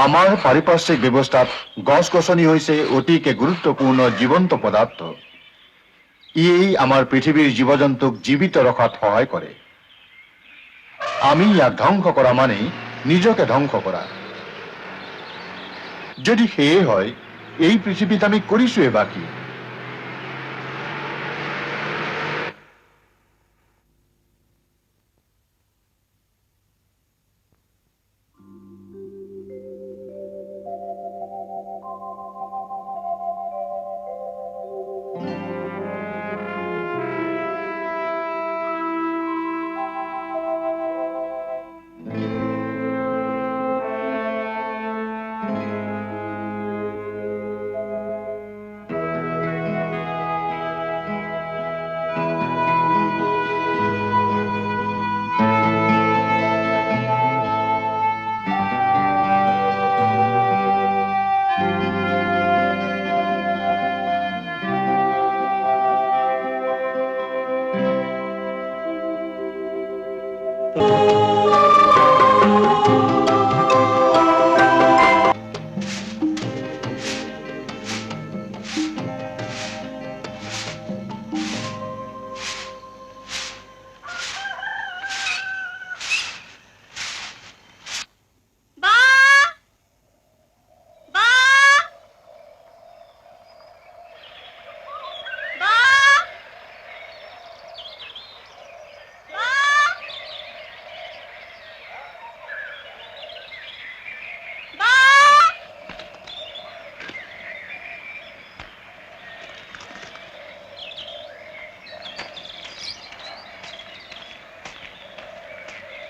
আমাৰ পাৰিপাৰ্শ্বিক ব্যৱস্থাত গছ-গছনি হৈছে অতিকে গুৰুত্বপূৰ্ণ জীৱন্ত পদাৰ্থ। ই আমাৰ পৃথিৱীৰ জীৱ-জন্তুক জীৱিত ৰখাত সহায় কৰে। আমি ইয়াক ধ্বংস কৰা মানে নিজকে ধ্বংস কৰা। যদি সেয়ে হয়, এই পৃথিৱীত আমি কৰিছোৱে বা কি?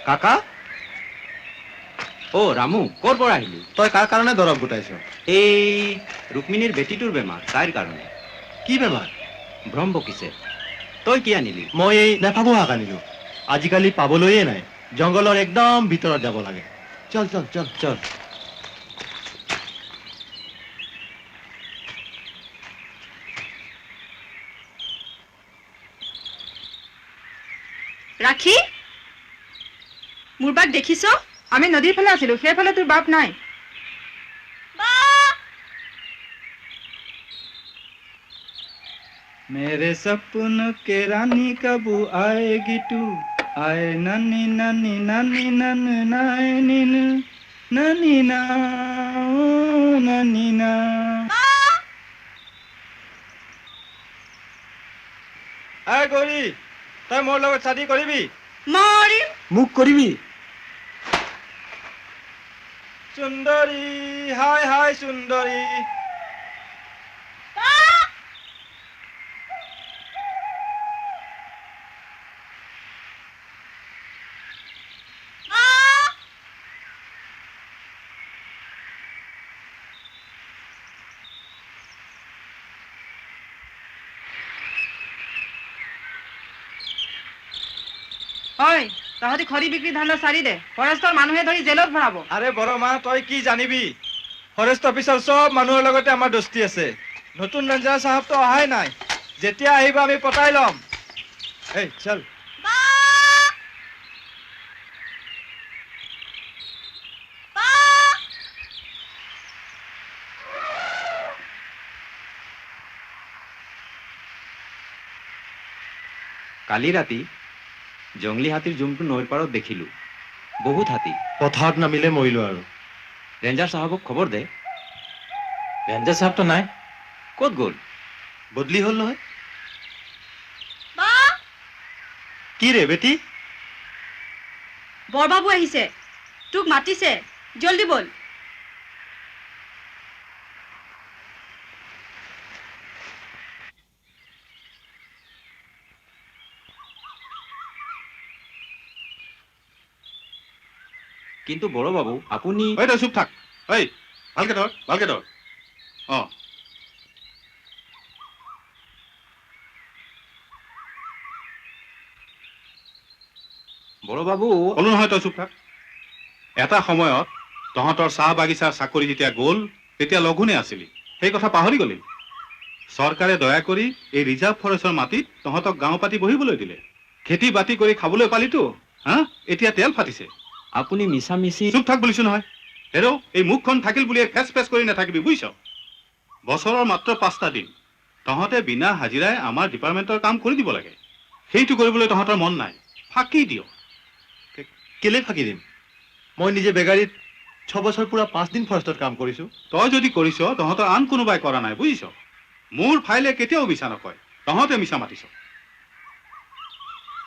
কাকা ও ৰামু কোৰ পৰা আহিলি তই কাৰ কাৰণে দৰৱ গোটাইছ? এই ৰুক্মিণীৰ বেটিটোৰ বেমাৰ তাইৰ কাৰণে কি বেমাৰ? ভ্ৰম বকিছে তই কি আনিলি মই এই নেফাগু শাক আনিলো আজিকালি পাবলৈয়ে নাই জংঘলৰ একদম ভিতৰত যাব লাগে চল চল চল চল ৰাখি মোৰ বাক দেখিছ আমি নদীৰ ফালে আছিলো সেইফালে তোৰ বাপ নাই मेरे सपनों के रानी कब आएगी तू आए नन्नी नन्नी नन्नी नन नानिन नन्नी ना ओ नन्नी ना আয় গৰি তই মোৰ লগত শাদি কৰিবি মৰিম মোক কৰিবি সুন্দৰী হাই হাই সুন্দৰী হয় তহঁতি খৰি বিক্ৰী ধান্দা চাৰি দে ফৰেষ্টৰ মানুহে ধৰি জেলত ভৰাব আৰে বড় মা তই কি জানিবি ফৰেষ্ট অফিচাৰ সব মানুহৰ লগতে আমাৰ দোস্তি আছে নতুন ৰেঞ্জাৰ সাহেব তো অহাই নাই যেতিয়া আহিব আমি পটাই লম এই চল কালি ৰাতি জংলী হাতীৰ জুমটো নৈৰ পাৰত দেখিলো বহুত হাতী পথাৰত নামিলে মৰিলো আৰু ৰেঞ্জাৰ সাহেবক খবৰ দে ৰেঞ্জাৰ চাহাবটো নাই ক'ত গ'ল বদলি হ'ল নহয় কি ৰে বেটি বৰবাবু আহিছে তোক মাতিছে জলদি বল কিন্তু বড় বাবু আপুনি ঐ তই চুপ থাক ঐ ভালকে ধৰ বড় বাবু ক'লো নহয় তই চুপ থাক এটা সময়ত তহঁতৰ চাহ বাগিচাৰ চাকৰি যেতিয়া গ'ল তেতিয়া লঘোণে আছিলি সেই কথা পাহৰি গলি চৰকাৰে দয়া কৰি এই ৰিজাৰ্ভ ফৰেষ্টৰ মাটিত তহঁতক গাঁও পাতি বহিবলৈ দিলে খেতি বাতি কৰি খাবলৈ পালিতো হা এতিয়া তেল ফাটিছে আপুনি মিছামিছি চুপ থাক বুলিছো নহয় হেৰৌ এই মুখখন থাকিল বুলিয়ে ফেচ ফেচ কৰি নাথাকিবি বুজিছ বছৰৰ মাত্ৰ 5টা দিন তহঁতে বিনা হাজিৰাই আমাৰ ডিপাৰ্টমেণ্টৰ কাম কৰি দিব লাগে সেইটো কৰিবলৈ তহঁতৰ মন নাই ফাঁকি দিয় কেলে ফাঁকি দিম মই নিজে বেগাৰীত 6 বছৰ পুৰা 5 দিন ফৰেষ্টত কাম কৰিছো তই যদি কৰিছ তহঁতৰ আন কোনোবাই কৰা নাই বুজিছ মোৰ ফাইলে কেতিয়াও মিছা নকয় তহঁতে মিছা মাতিছ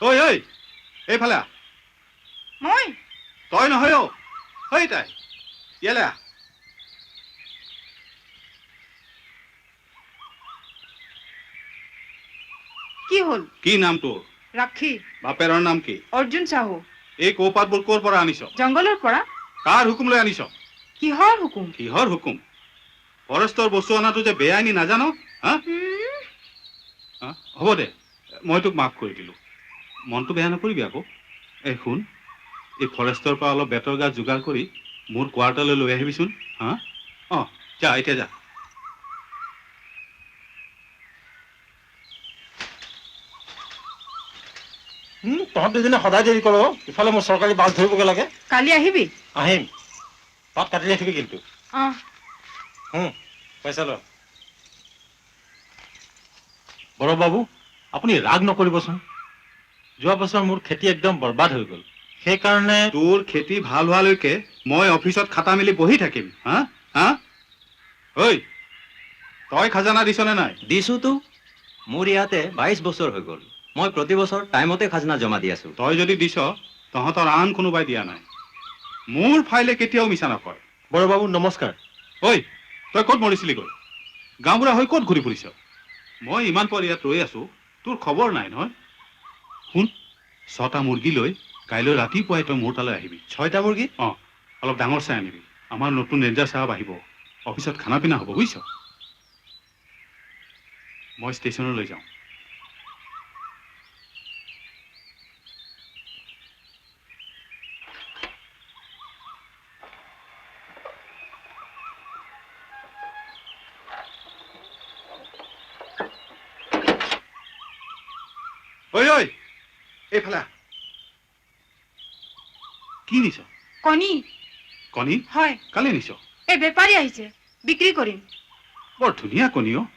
ঐ ঐ এইফালে আহ মই তই নহয় অ' ঐ তাই ইয়ালে আহ কি হ'ল কি নাম তোৰ ৰাখী বাপেৰৰ নাম কি অৰ্জুন চাহু এই কৌপাতবোৰ ক'ৰ পৰা আনিছ জংঘলৰ পৰা কাৰ হুকুম লৈ আনিছ কিহৰ হুকুম কিহৰ হুকুম ফৰেষ্টৰ বস্তু অনাটো যে বেআইনী নাজানো হা হ'ব দে মই তোক মাফ কৰি দিলোঁ মনটো বেয়া নকৰিবি আকৌ এই শুন এই ফৰেষ্টৰ পৰা অলপ বেতৰ গাজ যোগাৰ কৰি মোৰ কোৱাৰ্টাৰলৈ লৈ আহিবিচোন হা অঁ যা এতিয়া যা তহঁত দুজনে সদায় দেৰি কৰ ইফালে মোৰ চৰকাৰী বাছ ধৰিবগৈ লাগে কালি আহিবি আহিম পাত কাটি ৰাখিবি কিন্তু অঁ পইচা ল বড়ো বাবু আপুনি ৰাগ নকৰিবচোন যোৱা বছৰ মোৰ খেতি একদম বৰবাদ হৈ গ'ল সেইকাৰণে তোৰ খেতি ভাল হোৱালৈকে মই অফিচত খাটা মেলি বহি থাকিম হা হা ঐ তই খাজানা দিছনে নাই দিছোতো মোৰ ইয়াতে 22 বছৰ হৈ গ'ল মই প্ৰতি বছৰ টাইমতে খাজনা জমা দি আছো তই যদি দিছ তহঁতৰ আন কোনোবাই দিয়া নাই মোৰ ফাইলে কেতিয়াও মিছা নকয় বড়ো বাবু নমস্কাৰ ঐ তই ক'ত মৰিছিলি গৈ গাঁওবুঢ়া হৈ ক'ত ঘূৰি ফুৰিছ মই ইমান পৰ ইয়াত ৰৈ আছো তোৰ খবৰ নাই নহয় শুন 6টা মুৰ্গী লৈ কাইলৈ ৰাতিপুৱাই তই মোৰ তালৈ আহিবি 6টা মুৰ্গী অঁ অলপ ডাঙৰ চাই আনিবি আমাৰ নতুন ৰেঞ্জাৰ চাহাব আহিব অফিচত খানা পিনা হ'ব বুজিছ মই ষ্টেচনলৈ যাওঁ ঐ ঐ এইফালে আহ। কি নিছ কণী কণী হয় কালি নিছ এই বেপাৰী আহিছে বিক্ৰী কৰিম বৰ ধুনীয়া কণী অ'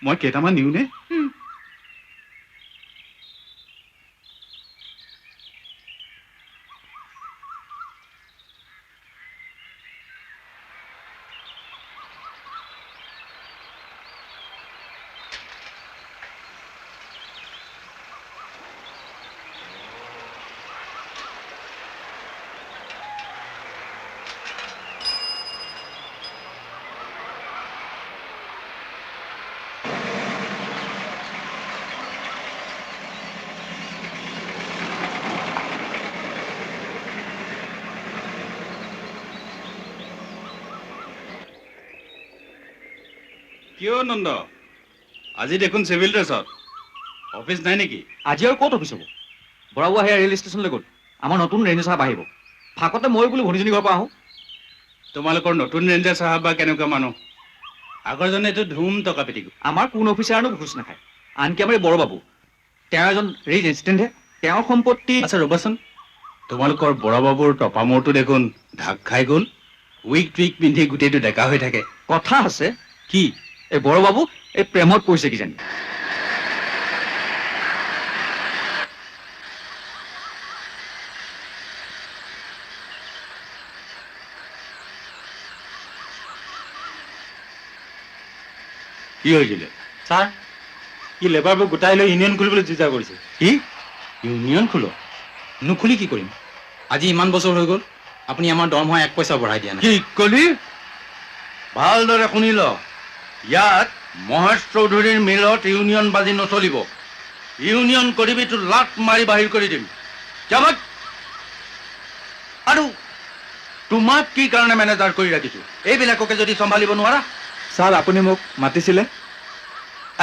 মই কেইটামান নিওঁ নে কিয় নন্দ আজি দেখোন চিভিল ড্ৰেছত অফিচ নাই নেকি আজি আৰু ক'ত অফিচ হ'ব বৰাবু আহি ৰেল ষ্টেচনলৈ গ'ল আমাৰ নতুন ৰেঞ্জাৰ চাহাব আহিব ফাকতে মই বোলো ভনীজনী ঘৰৰ পৰা আহোঁ তোমালোকৰ নতুন ৰেঞ্জাৰ চাহাব বা কেনেকুৱা মানুহ আগৰজনেতো ধুম টকা পিটি গ'ল আমাৰ কোন অফিচাৰনো ঘোচ নাখায় আনকি আমাৰ এই বড়োবাবু তেওঁ এজন ৰেঞ্জ এছিষ্টেণ্টহে তেওঁৰ সম্পত্তি আচ্ছা ৰ'বাচোন তোমালোকৰ বৰাবাবুৰ টপা মূৰটো দেখোন ঢাক খাই গ'ল উইক টুইক পিন্ধি গোটেইটো ডেকা হৈ থাকে কথা আছে কি এই বড়োবাবু এই প্ৰেমত পৰিছে কিজানি কি হৈছিলে ছাৰ ই লেবাৰবোৰ গোটাই লৈ ইউনিয়ন খুলিবলৈ যুজা কৰিছে কি ইউনিয়ন খোলো নুখুলি কি কৰিম আজি ইমান বছৰ হৈ গ'ল আপুনি আমাৰ দৰমহা 1 পইচা বঢ়াই দিয়া নাই কি কলি ভালদৰে শুনি ল ইয়াত মহেশ চৌধুৰীৰ মিলত ইউনিয়ন বাজি নচলিব ইউনিয়ন কৰিবি তো লাট মাৰি বাহিৰ কৰি দিম যাবত আৰু তোমাক কি কাৰণে মেনেজাৰ কৰি ৰাখিছো এইবিলাককে যদি চম্ভালিব নোৱাৰা ছাৰ আপুনি মোক মাতিছিলে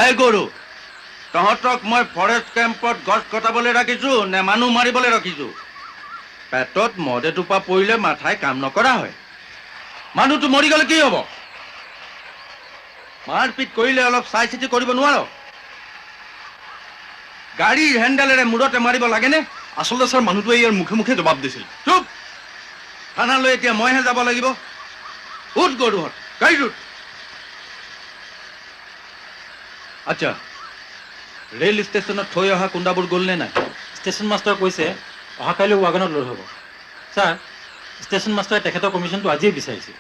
এই গৰু তহঁতক মই ফৰেষ্ট কেম্পত গছ কটাবলৈ ৰাখিছো নে মানুহ মাৰিবলৈ ৰাখিছো পেটত মদ এটোপা পৰিলে মাথাই কাম নকৰা হয় মানুহটো মৰি গ'লে কি হ'ব মাৰপিট কৰিলে অলপ চাই চিতি কৰিব নোৱাৰ গাড়ীৰ হেণ্ডেলেৰে মূৰতে মাৰিব লাগেনে আচলতে ছাৰ মানুহটোৱে ইয়াৰ মুখে মুখে জবাব দিছিল চুপ থানালৈ এতিয়া মইহে যাব লাগিব উঠ গৰুহঁত গাড়ীত উঠ। আচ্ছা, ৰেল ষ্টেচনত থৈ অহা কুন্দাবোৰ গ'লনে নাই? ষ্টেচন মাষ্টাৰ কৈছে অহা কাইলৈ ৱাগনত লোড হ'ব। ছাৰ, ষ্টেচন মাষ্টাৰে তেখেতৰ কমিশ্যনটো আজিয়ে বিচাৰিছে।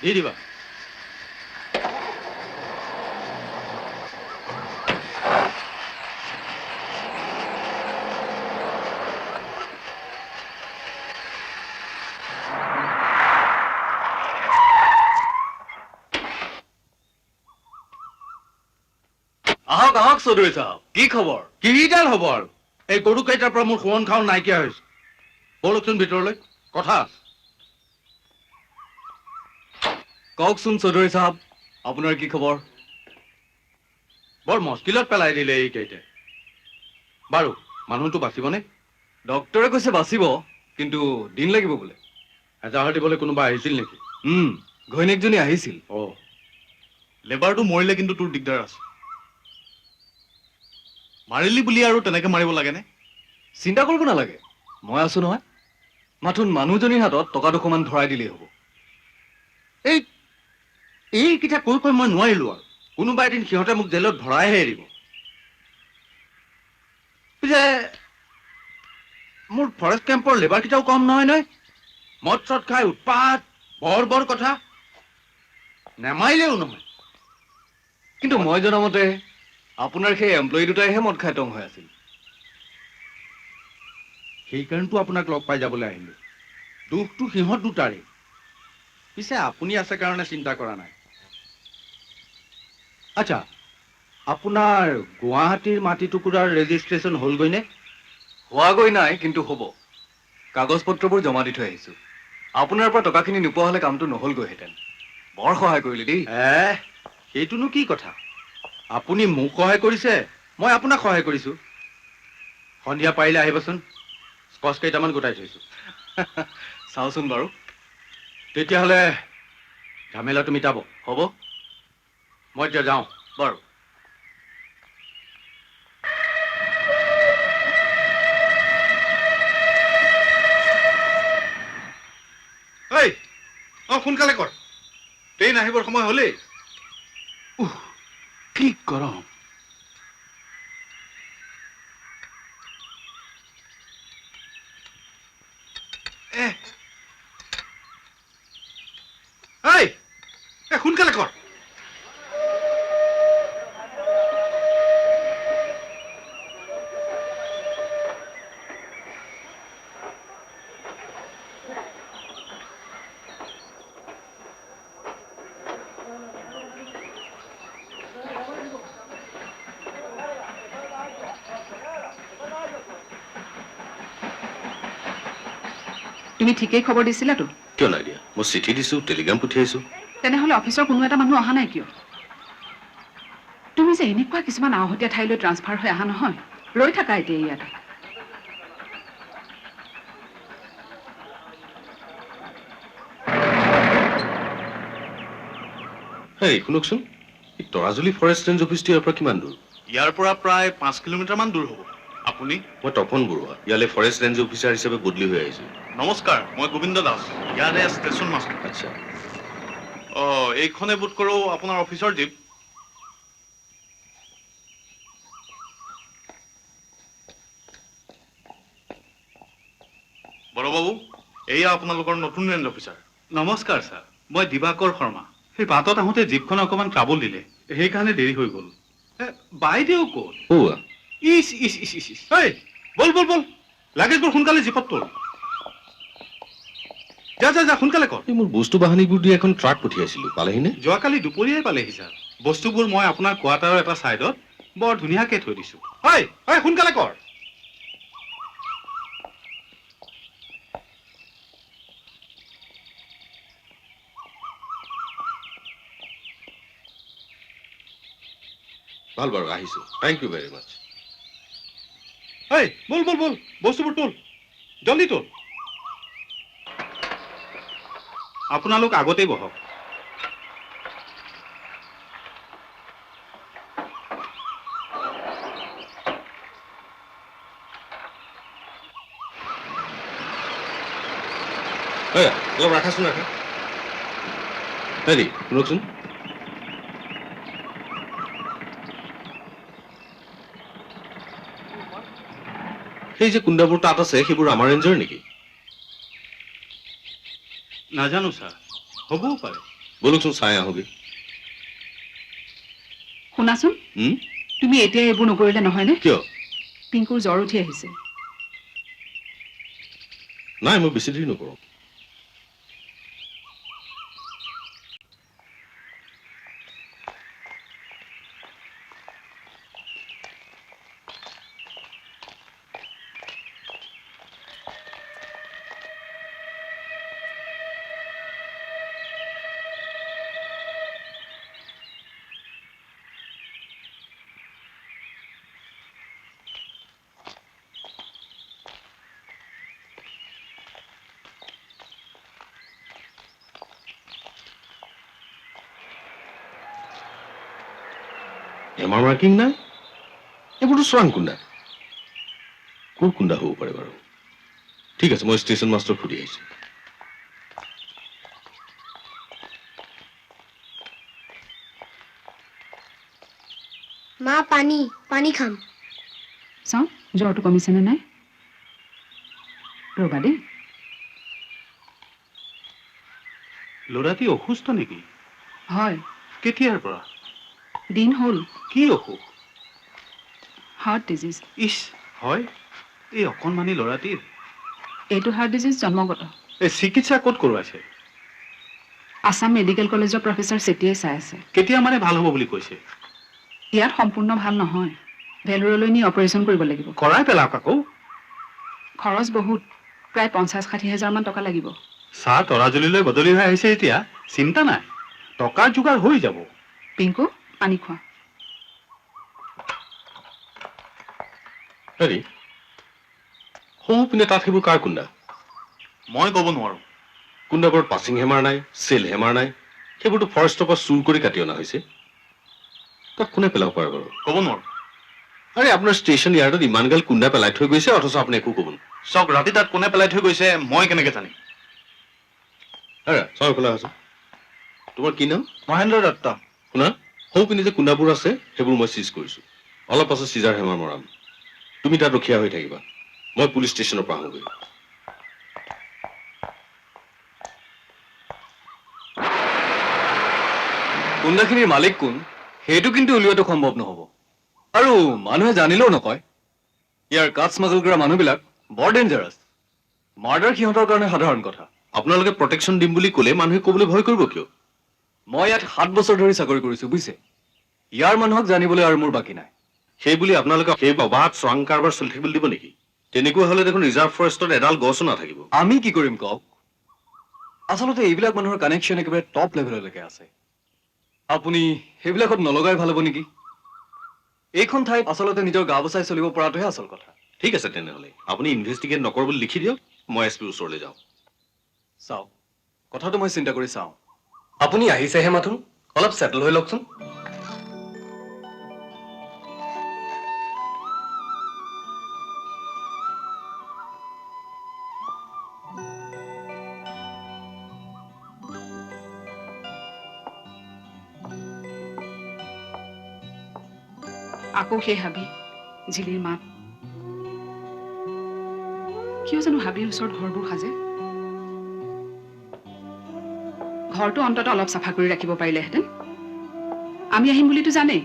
দি দিবা। আহক আহক চৌধুৰী চাহাব, কি খবৰ? কিডাল খবৰ? এই গৰু কেইটাৰ পৰা মোৰ সোৱন খাও নাইকিয়া হৈছে। বলকচোন ভিতৰলৈ, কথা আছে। কওকচোন চৌধুৰী চাহাব, আপোনাৰ কি খবৰ? বৰ মস্কিলত পেলাই দিলে এইকেইটাই। বাৰু মানুহটো বাচিবনে? ডক্টৰে কৈছে বাচিব, কিন্তু দিন লাগিব বোলে। এজাহাৰ দিবলৈ কোনোবা আহিছিল নেকি? ঘৈণীয়েকজনী আহিছিল। লেবাৰটো মৰিলে কিন্তু তোৰ দিগদাৰ আছে। মাৰিলি বুলি আৰু তেনেকে মাৰিব লাগেনে? চিন্তা কৰিব নালাগে, মই আছো নহয়। মাথোন মানুহজনীৰ হাতত টকা 200মান ধৰাই দিলেই হ'ব। এইকেইটা কৈ কৈ মই নোৱাৰিলো আৰু। কোনোবা এদিন সিহঁতে মোক জেলত ভৰাইহে এৰিব। পিছে মোৰ ফৰেষ্ট কেম্পৰ লেবাৰকেইটাও কম নহয় নহয়। মদ চদ খাই উৎপাত, বৰ বৰ কথা, নেমাৰিলেও নহয়। কিন্তু মই জনামতে আপোনাৰ সেই এমপ্লয়ী দুটাইহে মদ খাই টং হৈ আছিল। সেইকাৰণেতো আপোনাক লগ পাই যাবলৈ আহিলো। দুখটো সিহঁত দুটাৰে। পিছে আপুনি আছে কাৰণে চিন্তা কৰা নাই। আচ্ছা, আপোনাৰ গুৱাহাটীৰ মাটি টুকুৰাৰ ৰেজিষ্ট্ৰেশ্যন হ'লগৈনে? হোৱাগৈ নাই, কিন্তু হ'ব। কাগজ পত্ৰবোৰ জমা দি থৈ আহিছো। আপোনাৰ পৰা টকাখিনি নোপোৱা হ'লে কামটো নহ'লগৈহেঁতেন। বৰ সহায় কৰিলে দেই। সেইটোনো কি কথা? আপুনি মোক সহায় কৰিছে, মই আপোনাক সহায় কৰিছো। সন্ধিয়া পাৰিলে আহিবচোন, স্কচ কেইটামান গোটাই থৈছো। চাওচোন বাৰু। তেতিয়াহ'লে ঝামেলাটো মিটাব। হ'ব, মই এতিয়া যাওঁ বাৰু। সোনকালে কৰ, ট্ৰেইন আহিবৰ সময় হ'লেই। কি গৰম। সোনকালে কৰ। তুমি ঠিকেই খবৰ দিছিলাতো? কিয় নাই দিয়া? মই চিঠি দিছো, টেলিগ্ৰাম পঠিয়াইছো। তেনেহ'লে অফিচৰ কোনো এটা মানুহ অহা নাই কিয়? তুমি যে এনেকুৱা কিছুমান আওহতীয়া ঠাইলৈ ট্ৰান্সফাৰ হৈ অহা নহয়, ৰৈ থাকা এতিয়া ইয়াত। শুনকচোন, এই তৰাজুলি ফৰেষ্ট ৰেঞ্জ অফিচটো ইয়াৰ পৰা কিমান দূৰ? ইয়াৰ পৰা প্ৰায় 5 কিলোমিটাৰমান দূৰ হ'ব। আপুনি? মই তপন বৰুৱা, ইয়ালৈ ফৰেষ্ট ৰেঞ্জ অফিচাৰ হিচাপে বদলি হৈ আহিছো। নমস্কাৰ, মই গোবিন্দ দাস, ইয়াৰে ষ্টেচন মাষ্টাৰ। আচ্ছা, এইখনে বোধ কৰোঁ আপোনাৰ অফিচৰ জীপ। বৰবাবু, এয়া আপোনালোকৰ নতুন ৰেঞ্জ অফিচাৰ। নমস্কাৰ ছাৰ, মই দিবাকৰ শৰ্মা। সেই বাটত আহোঁতে জীপখনে অকণমান ট্ৰাবল দিলে, সেইকাৰণে দেৰি হৈ গ'ল। বাইদেউ ক'ত? ইচ ইচ ইচ ইচ ইচ। বল বল বল, লাগেজবোৰ সোনকালে জীপত তোল। যা যা যা, সোনকালে কৰ। এই মোৰ বস্তু বাহানিবোৰ দি এখন ট্ৰাক পঠিয়াইছিলো, পালেহিনে? যোৱাকালি দুপৰীয়াই পালেহি ছাৰ। বস্তুবোৰ মই আপোনাৰ কোৱাৰ্টাৰৰ এটা ছাইডত বৰ ধুনীয়াকৈ থৈ দিছোঁ। সোনকালে কৰ। ভাল বাৰু, আহিছো। থেংক ইউ ভেৰি মাছ। বল বল বল, বস্তুবোৰ তোল, জলদি তোল। আপোনালোক আগতেই বহক। অলপ ৰাখাচোন, ৰাখা। হেৰি শুনকচোন, সেই যে কুন্দাবোৰ তাত আছে সেইবোৰ আমাৰ ৰেঞ্জৰ নেকি? নাজানো ছাৰ, হ'বও পাৰে। বলকচোন চাই আহোগৈ। শুনাচোন, হুম? তুমি এতিয়া এইবোৰ নকৰিলে নহয়নে? কিয়? পিংকুৰ জ্বৰ উঠি আহিছে। নাই, মই বেছি দেৰি নকৰোঁ। এমাৰ মাৰ্কিং নাই, এইবোৰতো চোৰাং কুন্দা। ক'ৰ কুন্দা হ'ব পাৰে বাৰু? ঠিক আছে, মই ষ্টেচন মাষ্টৰ সুধি আহিছোঁ। মা পানী পানী খাম। চাওঁ জ্বৰটো কমিছেনে নাই। ৰ'বা দেই। ল'ৰাটি অসুস্থ নেকি? হয়, কেতিয়াৰ পৰা? দিন হ'ল। কি অসুখ? Heart disease. ইছ, হয়? এই অকণমানি ল'ৰাটিৰ এইটো হাৰ্ট ডিজিজ জন্মগত। এই চিকিৎসা ক'ত কৰোৱাইছে? আছাম মেডিকেল কলেজৰ প্ৰফেচাৰ চেতিয়াই চাই আছে। কেতিয়া মানে ভাল হ'ব বুলি কৈছে? ইয়াত সম্পূৰ্ণ ভাল নহয়, ভেলোৰলৈ নি অপাৰেশ্যন কৰিব লাগিব। কৰাই পেলাওক আকৌ। খৰচ বহুত, প্ৰায় 50-60 হাজাৰমান টকা লাগিব। চাহ তৰাজুলিলৈ বদলি হৈ আহিছে এতিয়া, চিন্তা নাই, টকাৰ যোগাৰ হৈ যাব। পিংকু, পানী খোৱা। হেৰি সৌ পিনে তাত সেইবোৰ কাৰ কুন্দা? মই ক'ব নোৱাৰো। কুন্দাবোৰত পাছিং হেমাৰ নাই, চেল হেমাৰ নাই, সেইবোৰতো ফৰেষ্টৰ পৰা চুৰ কৰি কাটি অনা হৈছে। তাত কোনে পেলাব পাৰে বাৰু? ক'ব নোৱাৰো। আৰে আপোনাৰ ষ্টেচন ইয়াৰ্ডত ইমান গাল কুন্দা পেলাই থৈ গৈছে, অথচ আপুনি একো ক'ব নোৱাৰে। চাওক, ৰাতি তাত কোনে পেলাই থৈ গৈছে মই কেনেকে জানিম? চাওঁ খোলা আছে। তোমাৰ কি নাম? মহেন্দ্ৰ দত্ত। শুনা, সৌ পিনে যে কুন্দাবোৰ আছে সেইবোৰ মই চিজ কৰিছোঁ। অলপ পাছত চিজাৰ হেমাৰ মৰাম। তুমি তাত ৰখীয়া হৈ থাকিবা, মই পুলিচ ষ্টেচনৰ পৰা আহোঁগৈ। কুন্দাখিনিৰ মালিক কোন সেইটো কিন্তু উলিওৱাটো সম্ভৱ নহ'ব। আৰু মানুহে জানিলেও নকয়। ইয়াৰ কাঠ স্মাগল কৰা মানুহবিলাক বৰ ডেঞ্জাৰাছ। মাৰ্ডাৰ সিহঁতৰ কাৰণে সাধাৰণ কথা। আপোনালোকে প্ৰটেকশ্যন দিম বুলি ক'লে মানুহে ক'বলৈ ভয় কৰিব কিয়? মই ইয়াত 7 বছৰ ধৰি চাকৰি কৰিছোঁ, বুজিছে? ইয়াৰ মানুহক জানিবলৈ আৰু মোৰ বাকী নাই। সেই বুলি আপোনালোকে সেই অবাধ চোৰাং কাৰবাৰ চলি থাকিবলৈ দিব নেকি? তেনেকুৱা হ'লে দেখোন ৰিজাৰ্ভ ফৰেষ্টত এডাল গছো নাথাকিব। আমি কি কৰিম কওক? আচলতে এইবিলাক মানুহৰ কানেকশ্যন একেবাৰে টপ লেভেললৈকে আছে। আপুনি সেইবিলাকত নলগাই ভাল হ'ব নেকি? এইখন ঠাইত আচলতে নিজৰ গা বচাই চলিব পৰাটোহে আচল কথা। ঠিক আছে, তেনেহ'লে আপুনি ইনভেষ্টিগেট নকৰ বুলি লিখি দিয়ক, মই এছ পিৰ ওচৰলৈ যাওঁ। চাওক, কথাটো মই চিন্তা কৰি চাওঁ। আপুনি আহিছেহে মাথোন, অলপ ছেটল হৈ লওকচোন। আকৌ সেই হাবি, ঝিলিৰ মাত। কিয় জানো হাবিৰ ওচৰত ঘৰবোৰ সাজে? ঘৰটো অন্তত অলপ চাফা কৰি ৰাখিব পাৰিলেহেঁতেন। আমি আহিম বুলিতো জানেই।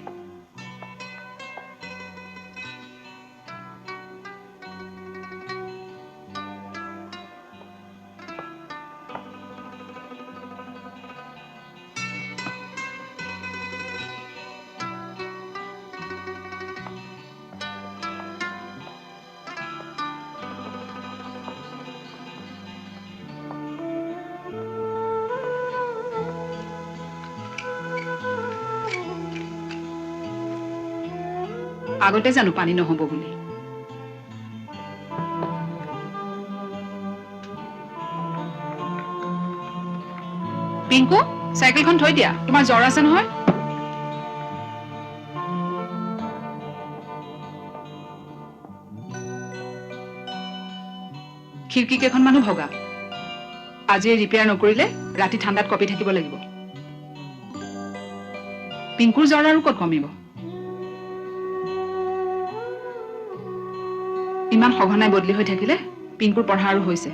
আগতে জানো পানী নহ'ব বুলি। পিংকু, চাইকেলখন থৈ দিয়া, তোমাৰ জ্বৰ আছে নহয়। খিৰিকী কেইখনমানো ভগা। আজি ৰিপেয়াৰ নকৰিলে ৰাতি ঠাণ্ডাত কঁপি থাকিব লাগিব। পিংকুৰ জ্বৰ আৰু ক'ত কমিব? ইমান সঘনাই বদলি হৈ থাকিলে পিংকুৰ পঢ়া আৰু হৈছে।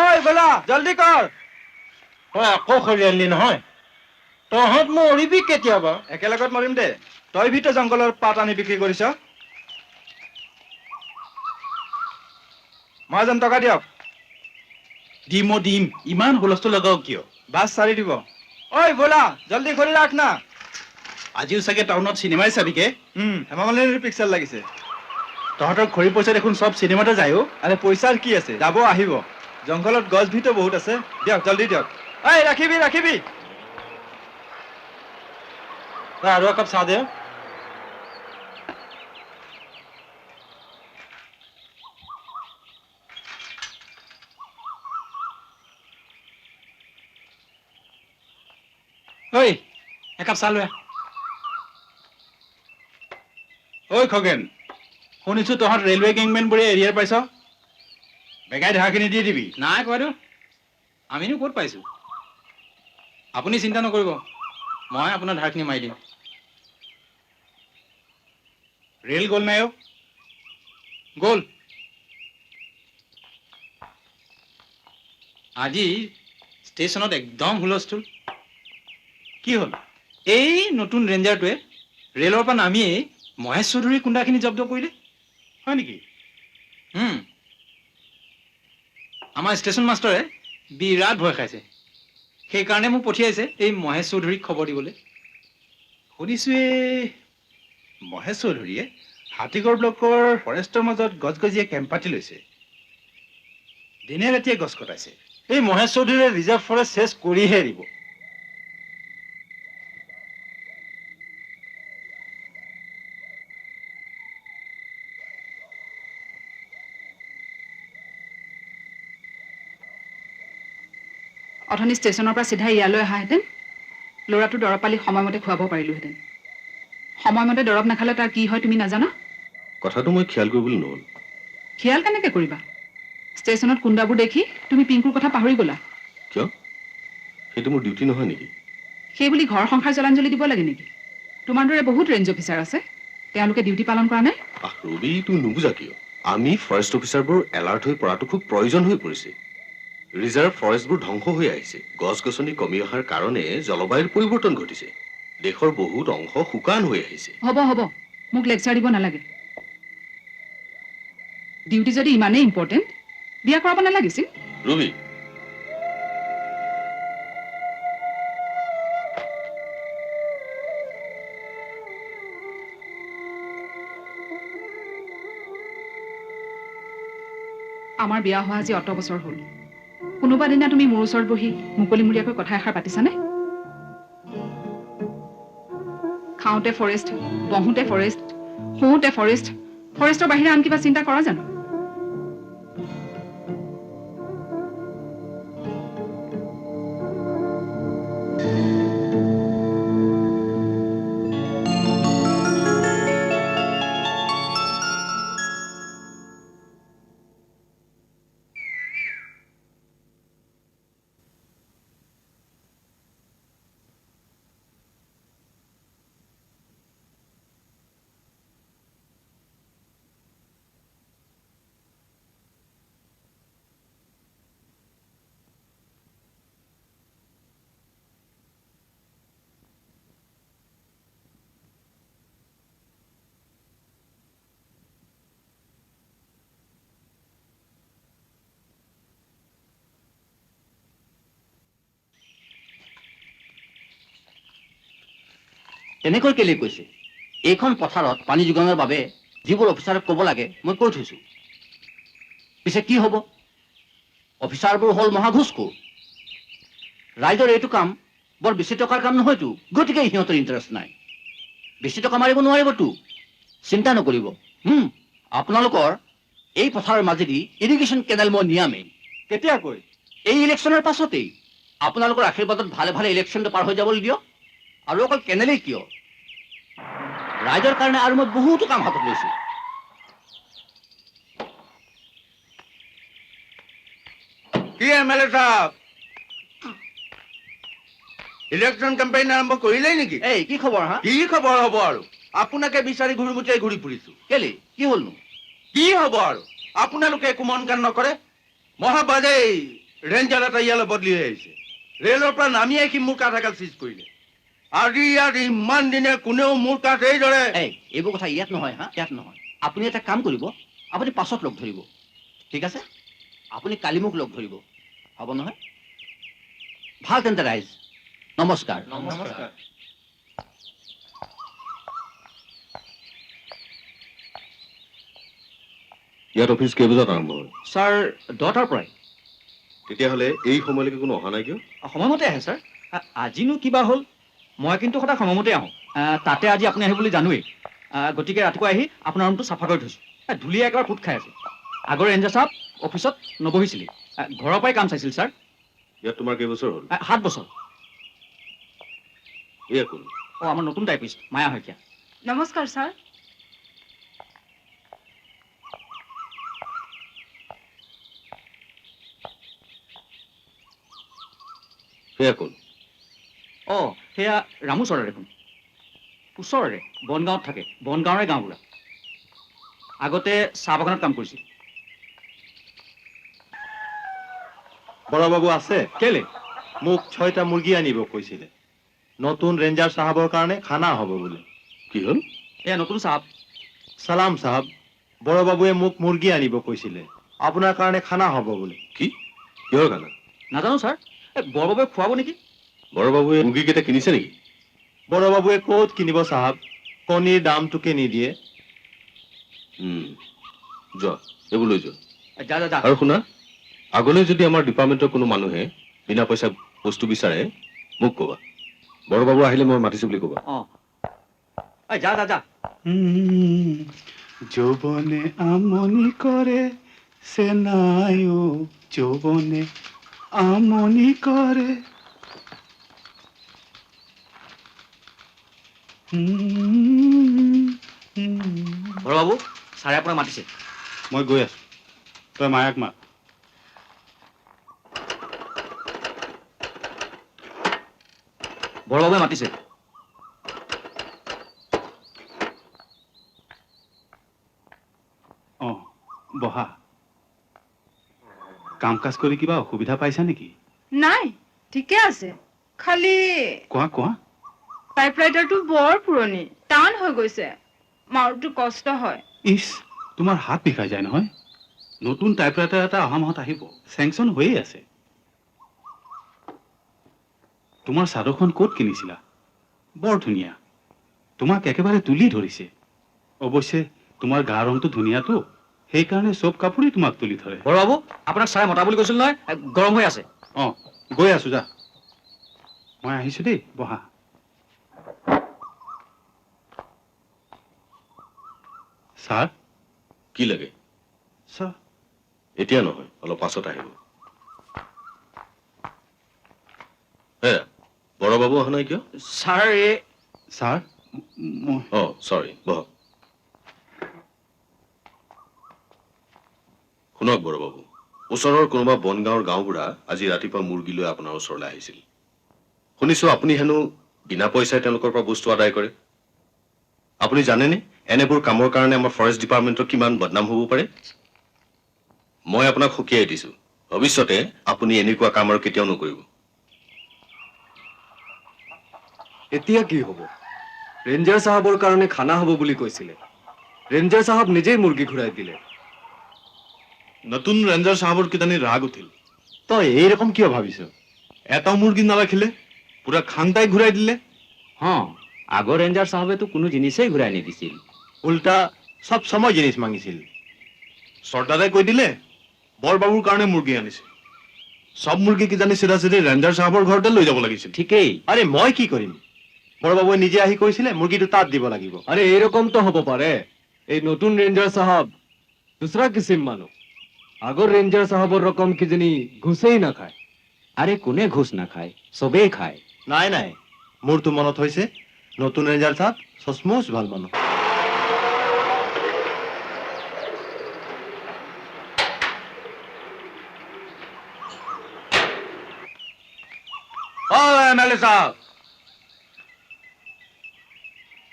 ঐ বলা জলদি কৰ। তই আকৌ খৰি আনিলি নহয়, তহঁত মৰিবি কেতিয়াবা। একেলগত মৰিম দে। তই ভিতৰত জংঘলৰ পাত আনি বিক্ৰী কৰিছ। মই যেন টকা দিয়ক। দিম ইমান হুলস্থুল লগাও কিয়? বাছ চাৰি দিব। ঐ বলা জলদি খৰি ৰাখ না। আজিও চাগে টাউনত চিনেমাই চাবিকে। হেমামালিনীৰ পিকচাৰ লাগিছে। তহঁতৰ খৰি পইচা দেখোন চব চিনেমাতে যায় অ'। আৰে পইচাৰ কি আছে, যাব আহিব। জংঘলত গছ ভিতো বহুত আছে। দিয়ক জলদি দিয়ক। ঐ ৰাখিবি ৰাখিবি। আৰু একাপ চাহ দে। ঐ একাপ চাহ লৈ আহ। ঐ খগেন, শুনিছো তহঁত ৰেলৱে গেংমেনবোৰে এৰিয়াৰ পাইছ। বেগাই ধাৰখিনি দি দিবি। নাই কোৱাটো, আমিনো ক'ত পাইছো। আপুনি চিন্তা নকৰিব, মই আপোনাৰ ধাৰখিনি মাৰি দিম। ৰেল গ'ল নাই অ'? গ'ল। আজি ষ্টেচনত একদম হুলস্থুল। কি হ'ল? এই নতুন ৰেঞ্জাৰটোৱে ৰেলৰ পৰা নামিয়েই মহেশ চৌধুৰীৰ কুণ্ডাখিনি জব্দ কৰিলে। হয় নেকি? আমাৰ ষ্টেচন মাষ্টৰে বিৰাট ভয় খাইছে। সেইকাৰণে মোক পঠিয়াইছে এই মহেশ চৌধুৰীক খবৰ দিবলৈ। শুনিছো এই মহেশ চৌধুৰীয়ে হাতীগড় ব্লকৰ ফৰেষ্টৰ মাজত গছগজিয়ে কেম্প পাতি লৈছে। দিনে ৰাতিয়ে গছ কটাইছে। এই মহেশ চৌধুৰীয়ে ৰিজাৰ্ভ ফৰেষ্ট চেছ কৰিহে এৰিব। অথনি ষ্টেচনৰ পৰা চিধা ইয়ালৈ অহাহেঁতেন ল'ৰাটো দৰৱ পালি সময়মতে খুৱাব পাৰিলোহেঁতেন। সময়মতে দৰৱ নাখালে তাৰ কি হয় তুমি নাজানা? কথাটো মই খিয়াল কৰিবলৈ নহ'ল। খিয়াল কেনেকে কৰিবা? ষ্টেচনত কুণ্ডাবোৰ দেখি তুমি পিংকুৰ কথা পাহৰি গ'লা। কিয়? সেইটো মোৰ ডিউটি নহয় নেকি? সেই বুলি ঘৰ সংসাৰ জলাঞ্জলি দিব লাগে নেকি? তোমাৰ দৰে বহুত ৰেঞ্জ অফিচাৰ আছে, তেওঁলোকে ডিউটি পালন কৰা নাই। ৰবি, তুমি নুবুজা কিয়? আমি ফৰেষ্ট অফিচাৰবোৰ এলাৰ্ট হৈ পৰাটো খুব প্ৰয়োজন হৈ পৰিছে। ৰিজাৰ্ভ ফৰেষ্টবোৰ ধ্বংস হৈ আহিছে। গছ গছনি কমি অহাৰ কাৰণে জলবায়ুৰ পৰিৱৰ্তন ঘটিছে। দেশৰ বহুত অংশ শুকান হৈ আহিছে। হ'ব হ'ব, মোক লেকচাৰ দিব নালাগে। ডিউটি যদি ইমানেই ইম্পৰ্টেণ্ট, বিয়া কৰাব নালাগিছিল। ৰবি, আমাৰ বিয়া হোৱা আজি অত বছৰ হ'ল। কোনোবা দিনা তুমি মোৰ ওচৰত বহি মুকলিমূৰীয়াকৈ কথা এষাৰ পাতিছানে? খাওঁতে ফৰেষ্ট, বহোঁতে ফৰেষ্ট, শুওঁতে ফৰেষ্ট, ফৰেষ্টৰ বাহিৰে আন কিবা চিন্তা কৰা জানো? তেনেকৈ কেলে কৈছে? এইখন পথাৰত পানী যোগানৰ বাবে যিবোৰ অফিচাৰক ক'ব লাগে মই কৈ থৈছো। পিছে কি হ'ব? অফিচাৰবোৰ হ'ল মহাঘোষখোৰ। ৰাইজৰ এইটো কাম বৰ বেছি টকাৰ কাম নহয়তো, গতিকে সিহঁতৰ ইণ্টাৰেষ্ট নাই। বেছি টকা মাৰিব নোৱাৰিবতো, চিন্তা নকৰিব। আপোনালোকৰ এই পথাৰৰ মাজেদি ইৰিগেশ্যন কেনেল মই নিয়ামেই। কেতিয়াকৈ? এই ইলেকশ্যনৰ পাছতেই। আপোনালোকৰ আশীৰ্বাদত ভালে ভালে ইলেকশ্যনটো পাৰ হৈ যাবলৈ দিয়ক। আৰু অকল কেনেলেই কিয়, ৰাইজৰ কাৰণে আৰু মই বহুতো কাম হাতত লৈছোঁ। কি এম.এল.এ. সাহেব ইলেকশ্যন কেম্পেইন আৰম্ভ কৰিলেই নেকি? এই কি খবৰ হা? কি খবৰ হ'ব আৰু আপোনাকে বিচাৰি ঘূৰি ফুৰিছো। কেলে কি হ'লনো? কি হ'ব আৰু আপোনালোকে একো মন কাণ নকৰে। মহাবাজেই ৰেঞ্জাৰ এটা ইয়ালৈ বদলি হৈ আহিছে। ৰেলৰ পৰা নামি আহি মোৰ কাঠ এগাল চিজ কৰিলে। আজি ইয়াত ইমান দিনে কোনেও মোৰ কাঠ এইদৰে এই এইবোৰ কথা ইয়াত নহয় হা, ইয়াত নহয়। আপুনি এটা কাম কৰিব, আপুনি পাছত লগ ধৰিব, ঠিক আছে? আপুনি কালি মোক লগ ধৰিব, হ'ব নহয়? ভাল তেন্তে ৰাইজ, নমস্কাৰ। নমস্কাৰ। ইয়াত অফিচ কেইবজাত আৰম্ভ হয়? ছাৰ 10টাৰ পৰাই। তেতিয়াহ'লে এই সময়লৈকে কোনো অহা নাই কিয়? সময়মতে আহে ছাৰ। আজিনো কিবা হ'ল? মই কিন্তু সদায় সময়মতে আহোঁ। তাতে আজি আপুনি আহিব বুলি জানোৱেই। গতিকে ৰাতিপুৱা আহি আপোনাৰ ৰুমটো চাফা কৰি থৈছোঁ। ধূলিয়ে একেবাৰে পোত খাই আছে। আগৰ ৰেঞ্জাৰ চাহাব অফিচত নবহিছিলি, ঘৰৰ পৰাই কাম চাইছিল ছাৰ। ইয়াত তোমাৰ কেইবছৰ হ'ল? 7 বছৰ। এয়া কোন? আমাৰ নতুন টাইপিষ্ট মায়া শইকীয়া। নমস্কাৰ ছাৰ। সেয়া কোন? সেয়া ৰামু চৰা দেখোন। ওচৰৰে বনগাঁৱত থাকে, বনগাঁৱৰে গাঁওবুঢ়া। আগতে চাহ বাগানত কাম কৰিছিল। বড়বাবু আছে? কেলে? মোক 6টা মুৰ্গী আনিব কৈছিলে। নতুন ৰেঞ্জাৰ চাহাবৰ কাৰণে খানা হ'ব বোলে। কি হ'ল? এয়া নতুন চাহাব। চালাম চাহাব, বড়বাবুৱে মোক মুৰ্গী আনিব কৈছিলে। আপোনাৰ কাৰণে খানা হ'ব বোলে। কি? কিহৰ খানা? নাজানো ছাৰ। বৰবাবুৱে খুৱাব নেকি? বড়বাবুৱে মুৰ্গীকেইটা কিনিছে নেকি? বড়বাবুৱে ক'ত কিনিব চাহাব, কণীৰ দামটোকে নিদিয়ে। যোৱা, এইবোৰ লৈ যোৱা। যা যা যা। আৰু শুনা, আগলৈ যদি আমাৰ ডিপাৰ্টমেণ্টৰ কোনো মানুহে বিনা পইচা বস্তু বিচাৰে মোক ক'বা। বড়বাবু আহিলে মই মাতিছো বুলি ক'বা। যা যা যা। যৌবনে আমনি কৰে সেনায়ো, যৌবনে আমনি কৰে। বৰবাবু, ছাৰে আপোনাক মাতিছে। মই গৈ আছো, তই মায়াক মাত। বৰবাবুৱে মাতিছে। বহা। কাম কাজ কৰি কিবা অসুবিধা পাইছা নেকি? নাই, ঠিকে আছে। খালি কোৱা কোৱা। টাইপৰাইটাৰটো বৰ পুৰণি, টান হৈ গৈছে, মাৰোতো কষ্ট হয়। ইছ, তোমাৰ হাত বিষাই যায় নহয়। নতুন টাইপৰাইটাৰ এটা অহা মাহত আহিব, চেংচন হৈয়ে আছে। তোমাৰ চাদৰখন ক'ত কিনিছিলা? বৰ ধুনীয়া, তোমাক একেবাৰে তুলি ধৰিছে। অৱশ্যে তোমাৰ গা ৰংটো ধুনীয়াটো, সেইকাৰণে চব কাপোৰেই তোমাক তুলি ধৰে। বৰবাবু, আপোনাক ছাৰে মতা বুলি কৈছিল নহয়, গৰম হৈ আছে। গৈ আছো যা। মই আহিছো দেই, বহা। ছাৰ। কি লাগে? ছাৰ। এতিয়া নহয়, অলপ পাছত আহিব। বড়বাবু অহা নাই কিয়? ছাৰ ছাৰ, চৰি, বহক। শুনক বড়বাবু, ওচৰৰ কোনোবা বনগাঁৱৰ গাঁওবুঢ়া আজি ৰাতিপুৱা মুৰ্গী লৈ আপোনাৰ ওচৰলৈ আহিছিল। শুনিছো আপুনি হেনো বিনা পইচাই তেওঁলোকৰ পৰা বস্তু আদায় কৰে। আপুনি জানেনে এনেবোৰ কামৰ কাৰণে আমাৰ ফৰেষ্ট ডিপাৰ্টমেণ্টৰ কিমান বদনাম হ'ব পাৰে? মই আপোনাক সকীয়াই দিছো, ভৱিষ্যতে আপুনি এনেকুৱা কাম আৰু কেতিয়াও নকৰিব। এতিয়া কি হ'ব? ৰেঞ্জাৰ চাহাবৰ কাৰণে খানা হ'ব বুলি কৈছিলে। ৰেঞ্জাৰ চাহাব নিজেই মুৰ্গী ঘূৰাই দিলে। নতুন ৰেঞ্জাৰ চাহাবৰ কিজানি ৰাগ উঠিল। তই এইৰকম কিয় ভাবিছ? এটাও মুৰ্গী নাৰাখিলে, পুৰা খাংটাই ঘূৰাই দিলে। আগৰ ৰেঞ্জাৰ চাহাবেতো কোনো জিনিসেই ঘূৰাই নিদিছিল। উল্টা সব সময় জিনিস মাগিছিল। চৰ্দাৰে কৈ দিলে বৰবাবুৰ কাৰণে মুৰ্গী আনিছে। সব মুৰ্গী কিজানি চিধা চিধি ৰেঞ্জাৰ চাহাবৰ ঘৰতে লৈ যাব লাগিছিল। ঠিকেই। আৰে মই কি কৰিম? বৰবাবুৱে নিজে আহি কৈছিলে মুৰ্গীটো তাত দিব লাগিব। আৰে এৰকম তো হব পাৰে। এই নতুন ৰেঞ্জাৰ সাহাব दूसरा किसिम মানুহ। আগৰ ৰেঞ্জাৰ সাহাবৰ ৰকম কি জানি ঘুষেই না খায়। আৰে কোনে ঘুষ নাখায়? চবেই খায়। নাই নাই, মোৰতো মনত হৈছে নতুন রেঞ্জার সাহেব সচমুচ ভাল মানুহ। MLA সাহেব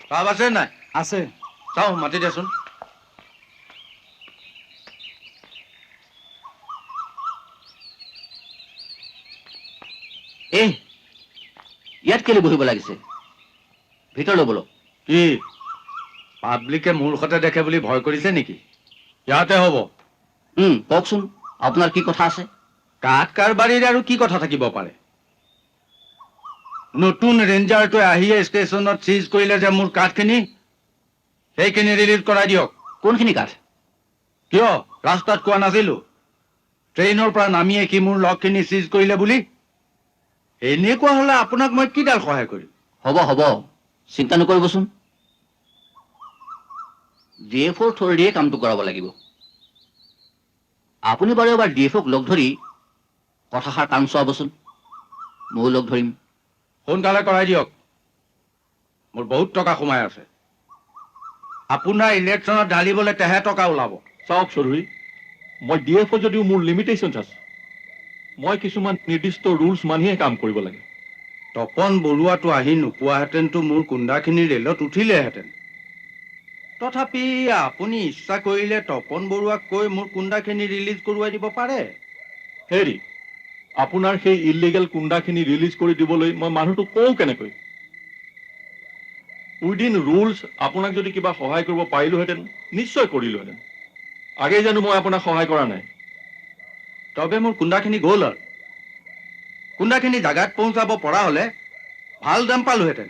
সাহেব আছে নাই? আছে। চাও মাতি দিয়াচোন। ইয়াত কেলে বহিব লাগিছে? ভিতৰলৈ বলক। কি পাব্লিকে মোৰ সতে দেখে বুলি ভয় কৰিছে নেকি? ইয়াতে হ'ব। কওকচোন আপোনাৰ কি কথা আছে? কাঠ কাৰবাৰীৰ আৰু কি কথা থাকিব পাৰে? নতুন ৰেঞ্জাৰটোৱে আহিয়ে ষ্টেচনত চিজ কৰিলে যে মোৰ কাঠখিনি, সেইখিনি ৰিলিজ কৰাই দিয়ক। কোনখিনি কাঠ? কিয় ৰাস্তাত কোৱা নাছিলো ট্ৰেইনৰ পৰা নামিয়ে কি মোৰ লগখিনি চিজ কৰিলে বুলি? এনেকুৱা হলে আপোনাক মই কিডাল সহায় কৰিম? হ'ব হ'ব, চিন্তা নকৰিবচোন। DFOৰ থ্ৰুদিয়ে কামটো কৰাব লাগিব। আপুনি বাৰু এবাৰ DFOক লগ ধৰি কথাষাৰ কাম চোৱাবচোন। ময়ো লগ ধৰিম। সোনকালে কৰাই দিয়ক, মোৰ বহুত টকা সোমাই আছে। আপোনাৰ ইলেকশ্যনত ঢালিবলৈ তেহে টকা ওলাব। চাওক চৌধুৰী, মই DFO যদিও মোৰ লিমিটেশ্যনছ আছে। মই কিছুমান নিৰ্দিষ্ট ৰুলছ মানিহে কাম কৰিব লাগে। তপন বৰুৱাটো আহি নোপোৱাহেঁতেনতো মোৰ কুন্দাখিনি ৰেলত উঠিলেহেঁতেন। তথাপি আপুনি ইচ্ছা কৰিলে তপন বৰুৱাক কৈ মোৰ কুন্দাখিনি ৰিলিজ কৰোৱাই দিব পাৰে। হেৰি, আপোনাৰ সেই ইলিগেল কুণ্ডাখিনি ৰিলিজ কৰি দিবলৈ মই মানুহটো কওঁ কেনেকৈ? উইদিন ৰুলছ আপোনাক যদি কিবা সহায় কৰিব পাৰিলোহেঁতেন নিশ্চয় কৰিলোহেঁতেন। আগেই জানো মই আপোনাক সহায় কৰা নাই? তবে মোৰ কুন্দাখিনি গ'ল আৰু কুন্দাখিনি জাগাত পहुঁচাব পৰা হলে ভাল দাম পালোহেঁতেন।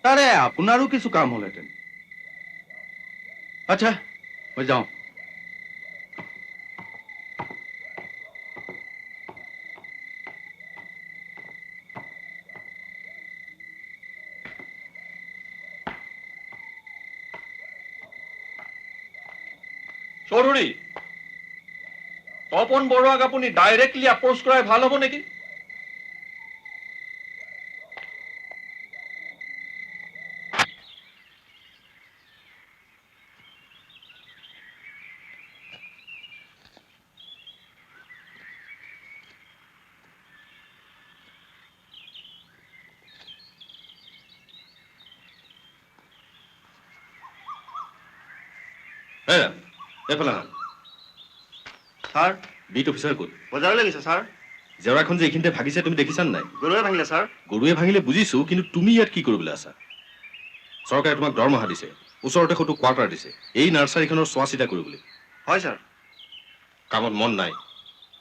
তাৰে আপোনাৰো কিছু কাম হলহেঁতেন। আচ্ছা, মই যাওঁ। চৌধুৰী, তপন বৰুৱাক আপুনি ডাইৰেক্টলি এপ্ৰ'চ কৰাই ভাল হ'ব নেকি? এইফালে আহা। ছাৰ, বিট অফিচাৰ ক'ত? বজাৰলৈ গৈছে ছাৰ। জেওৰাখন যে এইখিনিতে ভাগিছে তুমি দেখিছানে নাই? গৰুৱে ভাঙিলে ছাৰ। গৰুৱে ভাঙিলে বুজিছো, কিন্তু তুমি ইয়াত কি কৰিবলৈ আছা? চৰকাৰে তোমাক দৰমহা দিছে, ওচৰতে সৈটো কোৱাৰ্টাৰ দিছে, এই নাৰ্চাৰীখনৰ চোৱা চিতা কৰিবলৈ। হয় ছাৰ। কামত মন নাই,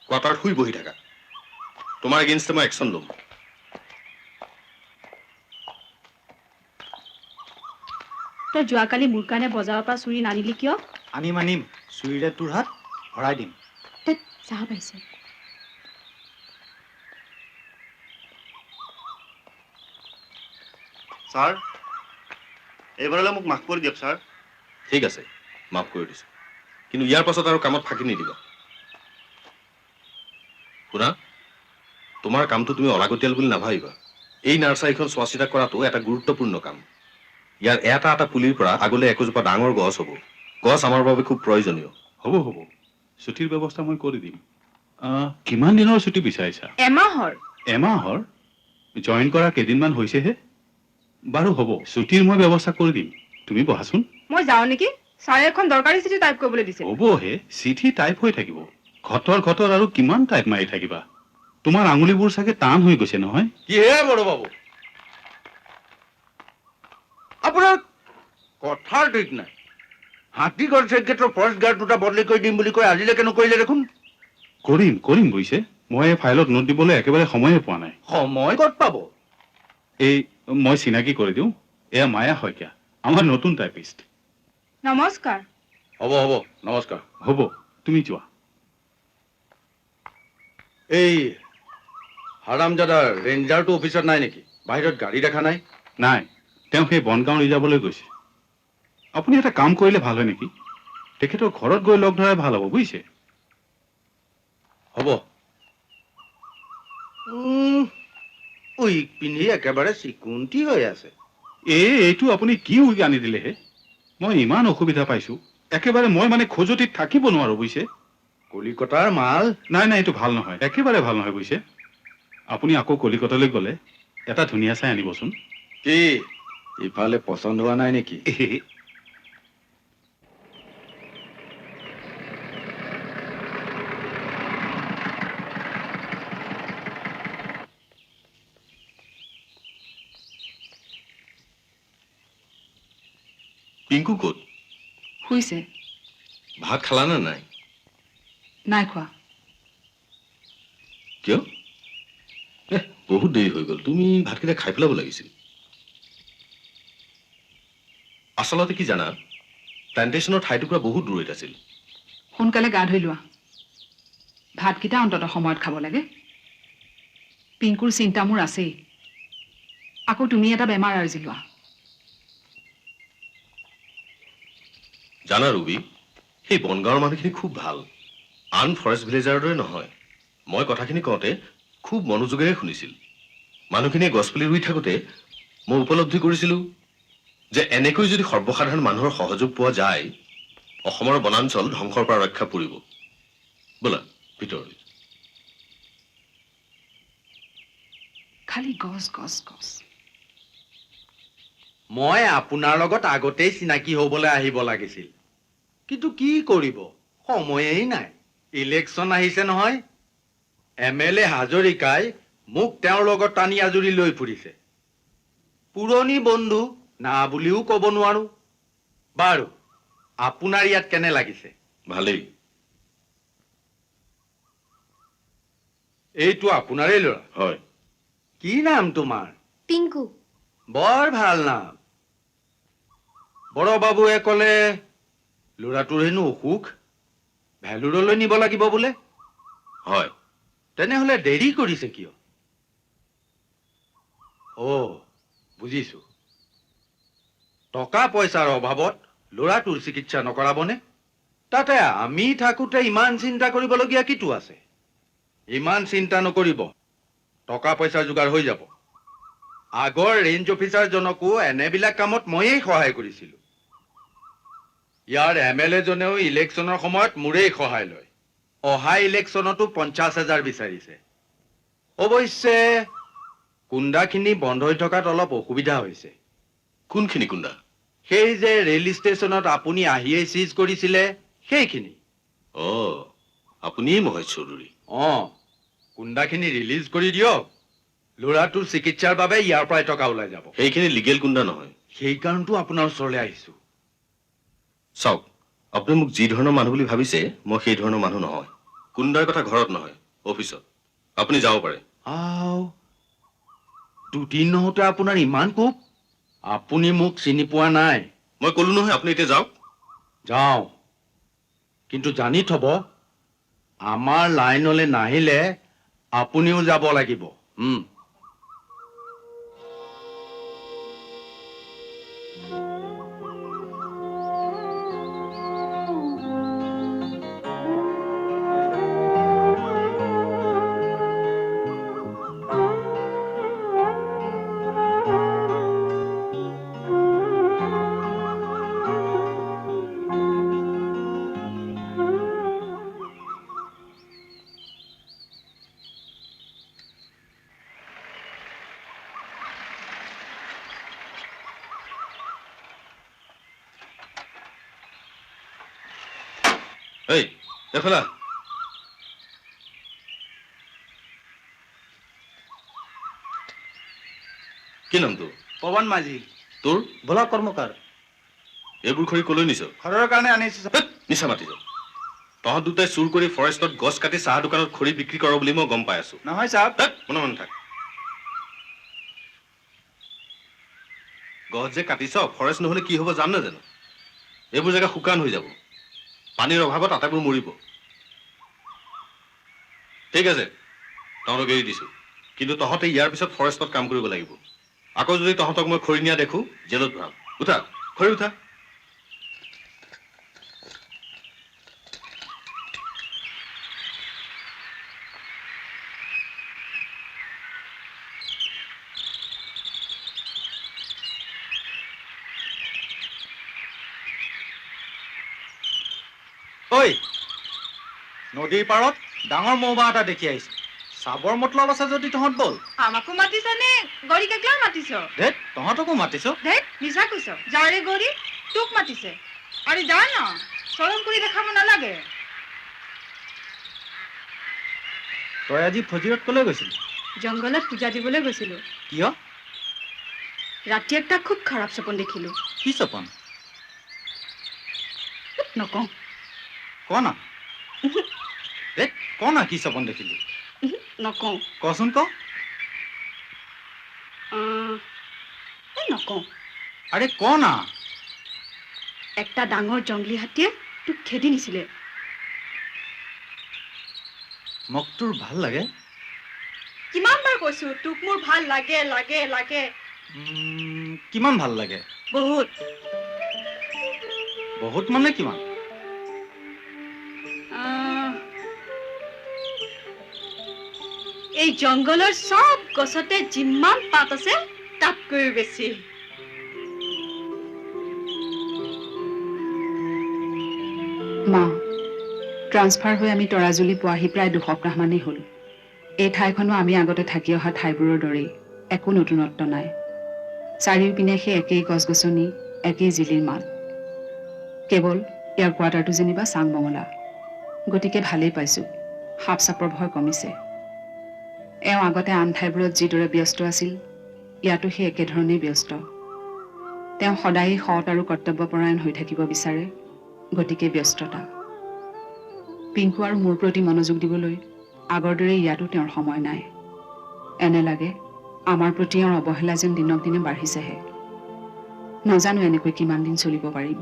কোৱাৰ্টাৰত শুই বহি থাকা। তোমাৰ এগেইনষ্টে মই একশ্যন ল'ম। তই যোৱাকালি মোৰ কাৰণে বজাৰৰ পৰা চুৰি নানিলি কিয়? আনিম, চুৰিৰে তোৰ হাত ভৰাই দিম। চাহ পাইছে। ছাৰ, এইবাৰলৈ মোক মাফ কৰি দিয়ক ছাৰ। ঠিক আছে, মাফ কৰি দিছো, কিন্তু ইয়াৰ পাছত আৰু কামত ফাঁকি নিদিবা। শুনা, তোমাৰ কামটো তুমি অলাগতিয়াল বুলি নাভাবিবা। এই নাৰ্চাৰীখন চোৱা চিতা কৰাটো এটা গুৰুত্বপূৰ্ণ কাম। ইয়াৰ এটা এটা পুলিৰ পৰা আগলৈ একোজোপা ডাঙৰ গছ হ'ব। গছ আমাৰ বাবে খুব প্ৰয়োজনীয়। হ'ব, ছুটিৰ ব্যৱস্থা মই কৰি দিম। কিমান দিনৰ ছুটি বিচাৰিছা? এমাহৰ। এমাহৰ? জইন কৰা কেইদিনমান হৈছেহে। বাৰু হ'ব, ছুটিৰ মই ব্যৱস্থা কৰি দিম। তুমি বহাচোন। মই যাওঁ নেকি? ছাৰে এখন দৰকাৰী চিঠি টাইপ কৰিবলৈ দিছে। হ'বহে, চিঠি টাইপ হৈ থাকিব। ঘটৰ আৰু কিমান টাইপ মাৰি থাকিবা? তোমাৰ আঙুলিবোৰ চাগে টান হৈ গৈছে নহয়? কি হে বড়ো বাবু, আপোনাৰ কথাৰ ঠিক নাই। হাতীগড় চেক্ৰেটৰ ফৰেষ্ট গাৰ্ড দুটা বদলি কৰি দিম বুলি কৈ আজিলৈকে নকৰিলে দেখোন। কৰিম বুজিছে। মই এই ফাইলত নোট দিবলৈ একেবাৰে সময়ে পোৱা নাই। সময় ক'ত পাব? এই মই চিনাকি কৰি দিওঁ, এয়া মায়া শইকীয়া, আমাৰ নতুন টাইপিষ্ট। নমস্কাৰ। হ'ব, নমস্কাৰ। হ'ব, তুমি যোৱা। এই হাৰামজাদাৰ ৰেঞ্জাৰটো অফিচত নাই নেকি? বাহিৰত গাড়ী দেখা নাই। নাই, তেওঁ সেই বনগাঁও ৰিজাৰ্ভলৈ গৈছে। আপুনি এটা কাম কৰিলে ভাল হয় নেকি? তেখেতৰ ঘৰত গৈ লগ ধৰাই ভাল হ'ব বুজিছে। হ'ব। উইক পিন্ধি একেবাৰে চিকুণ্টি হৈ আছে। এইটো আপুনি কি উইক আনি দিলে হে? মই ইমান অসুবিধা পাইছো, একেবাৰে মই মানে খোজতিত থাকিব নোৱাৰো বুজিছে। কলিকতাৰ মাল। নাই নাই, এইটো ভাল নহয়, একেবাৰে ভাল নহয় বুজিছে। আপুনি আকৌ কলিকতালৈ গ'লে এটা ধুনীয়া চাই আনিবচোন। কি ইফালে পচন্দ হোৱা নাই নেকি? পিংকু ক'ত? শুইছে? ভাত খালা নে নাই? নাই খোৱা। কিয়? বহুত দেৰি হৈ গ'ল, তুমি ভাতকেইটা খাই পেলাব লাগিছিল। আচলতে কি জানা, প্লেণ্টেশ্যনৰ ঠাইটুকুৰা বহুত দূৰৈত আছিল। সোনকালে গা ধুই লোৱা, ভাতকেইটা অন্তত সময়ত খাব লাগে। পিংকুৰ চিন্তা মোৰ আছেই, আকৌ তুমি এটা বেমাৰ আৰ্জি লোৱা। জানা ৰুবি, সেই বনগাঁৱৰ মানুহখিনি খুব ভাল, আন ফৰেষ্ট ভিলেজাৰৰ দৰে নহয়। মই কথাখিনি কওঁতে খুব মনোযোগেৰে শুনিছিল। মানুহখিনিয়ে গছপুলি ৰুই থাকোঁতে মই উপলব্ধি কৰিছিলোঁ যে এনেকৈ যদি সৰ্বসাধাৰণ মানুহৰ সহযোগ পোৱা যায়, অসমৰ বনাঞ্চল ধ্বংসৰ পৰা ৰক্ষা পৰিব। বোলা ভিতৰলৈ। খালি গছ গছ গছ। মই আপোনাৰ লগত আগতেই চিনাকি হ'বলৈ আহিব লাগিছিল, কিন্তু কি কৰিব, সময়েই নাই। ইলেকশ্যন আহিছে নহয়। MLA হাজৰিকাই মোক তেওঁৰ লগত টানি আজুৰি লৈ ফুৰিছে। পুৰণি বন্ধু না বুলিও ক'ব নোৱাৰো। বাৰু, আপোনাৰ ইয়াত কেনে লাগিছে? ভালেই। এইটো আপোনাৰেই ল'ৰা? হয়। কি নাম তোমাৰ? পিংকু। বৰ ভাল নাম। বৰবাবুৱে ক'লে ল'ৰাটোৰ হেনো অসুখ, ভেলুৰলৈ নিব লাগিব বোলে। হয়। তেনেহ'লে দেৰি কৰিছে কিয়? বুজিছো। টকা পইচাৰ অভাৱত ল'ৰাটোৰ চিকিৎসা নকৰাবনে? তাতে আমি থাকোঁতে ইমান চিন্তা কৰিবলগীয়া কিটো আছে? ইমান চিন্তা নকৰিব, টকা পইচাৰ যোগাৰ হৈ যাব। আগৰ ৰেঞ্জ অফিচাৰজনকো এনেবিলাক কামত ময়েই সহায় কৰিছিলো। ইয়াৰ MLA জনেও ইলেকশ্যনৰ সময়ত মোৰেই সহায় লয়। অহা ইলেকশ্যনতো 50,000 বিচাৰিছে। অৱশ্যে কুণ্ডাখিনি বন্ধ হৈ থকাত অলপ অসুবিধা হৈছে। কোনখিনি কুণ্ডা? সেই যে ৰেল ষ্টেচনত আপুনি আহিয়েই চিজ কৰিছিলে, সেইখিনি। আপুনিয়েই মহেশ চৌধুৰী? কুণ্ডাখিনি ৰিলিজ কৰি দিয়ক। ল'ৰাটোৰ চিকিৎসাৰ বাবে ইয়াৰ পৰাই টকা ওলাই যাব। সেইখিনি লিগেল কুণ্ডা নহয়। সেইকাৰণটো আপোনাৰ ওচৰলৈ আহিছো। চাওক, আপুনি মোক যি ধৰণৰ মানুহ বুলি ভাবিছে, মই সেই ধৰণৰ মানুহ নহয়। কুণ্ডাৰ কথা ঘৰত নহয়, অফিচত। আপুনি যাব পাৰে। দুদিন নহওঁতে আপোনাৰ ইমান কোপ? আপুনি মোক চিনি পোৱা নাই। মই ক'লো নহয়, আপুনি এতিয়া যাওক। যাওঁ, কিন্তু জানি থব, আমাৰ লাইনলৈ নাহিলে আপুনিও যাব লাগিব। এই এফালা। কি নাম তোৰ? পৱন মাঝি। তোৰ? ভোলা কৰ্মকাৰ। এইবোৰ খৰি কলৈ নিছ? ঘৰৰ কাৰণে আনিছো। নিচা মাতিছ। তহঁত দুটাই চুৰ কৰি ফৰেষ্টত গছ কাটি চাহ দোকানত খৰি বিক্ৰী কৰ বুলি মই গম পাই আছো। নহয় চাব। মনে মনে থাক। গছ যে কাটিছ, ফৰেষ্ট নহলে কি হ'ব জান নাজানো? এইবোৰ জেগা শুকান হৈ যাব, পানীৰ অভাৱত আটাইবোৰ মৰিব। ঠিক আছে, তহঁতক এৰি দিছো, কিন্তু তহঁতে ইয়াৰ পিছত ফৰেষ্টত কাম কৰিব লাগিব। আকৌ যদি তহঁতক মই খৰি নিয়া দেখো, জেলত ভৰাম। উঠা, খৰি উঠা। ঐ নদীৰ পাৰত ডাঙৰ মৌবাহ এটা দেখি আহিছো চাবৰ মতলব আছে যদি তহঁত বল আমাকো মাতিছ নে গৰিকে কিয় মাতিছ ধেত তহঁতকো মাতিছো ধেত মিছা কৈছ যাৰে গৰি তোক মাতিছে আৰে যা না চৰম কৰি দেখাব নালাগে তই আজি ফজিৰত কলৈ গৈছিলি জংঘলত পূজা দিবলৈ গৈছিলো কিয় ৰাতি একটা খুব খাৰাপ সপোন দেখিলো কি সপোন নকওঁ ক না ধেত ক না কি সপোন দেখিলি নকওঁ কচোন ক নকওঁ আৰে ক না একটা ডাঙৰ জংগলী হাতীয়ে তোক খেদি নিছিলে মোক তোৰ ভাল লাগে কিমান বাৰ কৈছো তোক মোৰ ভাল লাগে লাগে লাগে কিমান ভাল লাগে বহুত বহুত মানে কিমান এই জংঘলৰ সব গছতে যিমান পাত আছে তাতকৈ বেছি মা ট্ৰান্সফাৰ হৈ আমি তৰাজুলি পোৱাহি প্ৰায় 2 সপ্তাহমানেই হ'ল এই ঠাইখনো আমি আগতে থাকি অহা ঠাইবোৰৰ দৰেই একো নতুনত্ব নাই চাৰিওপিনে সেই একেই গছ গছনি একেই জিলিৰ মাত কেৱল ইয়াৰ কোৱাৰ্টাৰটো যেনিবা চাংমঙলা গতিকে ভালেই পাইছোঁ সাপ চাপৰ ভয় কমিছে এওঁ আগতে আন ঠাইবোৰত যিদৰে ব্যস্ত আছিল ইয়াতো সেই একেধৰণেই ব্যস্ত তেওঁ সদায়েই সৎ আৰু কৰ্তব্যপৰায়ণ হৈ থাকিব বিচাৰে গতিকে ব্যস্ততা পিংকু আৰু মোৰ প্ৰতি মনোযোগ দিবলৈ আগৰ দৰে ইয়াতো তেওঁৰ সময় নাই এনে লাগে আমাৰ প্ৰতি তেওঁৰ অৱহেলা যেন দিনক দিনে বাঢ়িছেহে নাজানো এনেকৈ কিমান দিন চলিব পাৰিম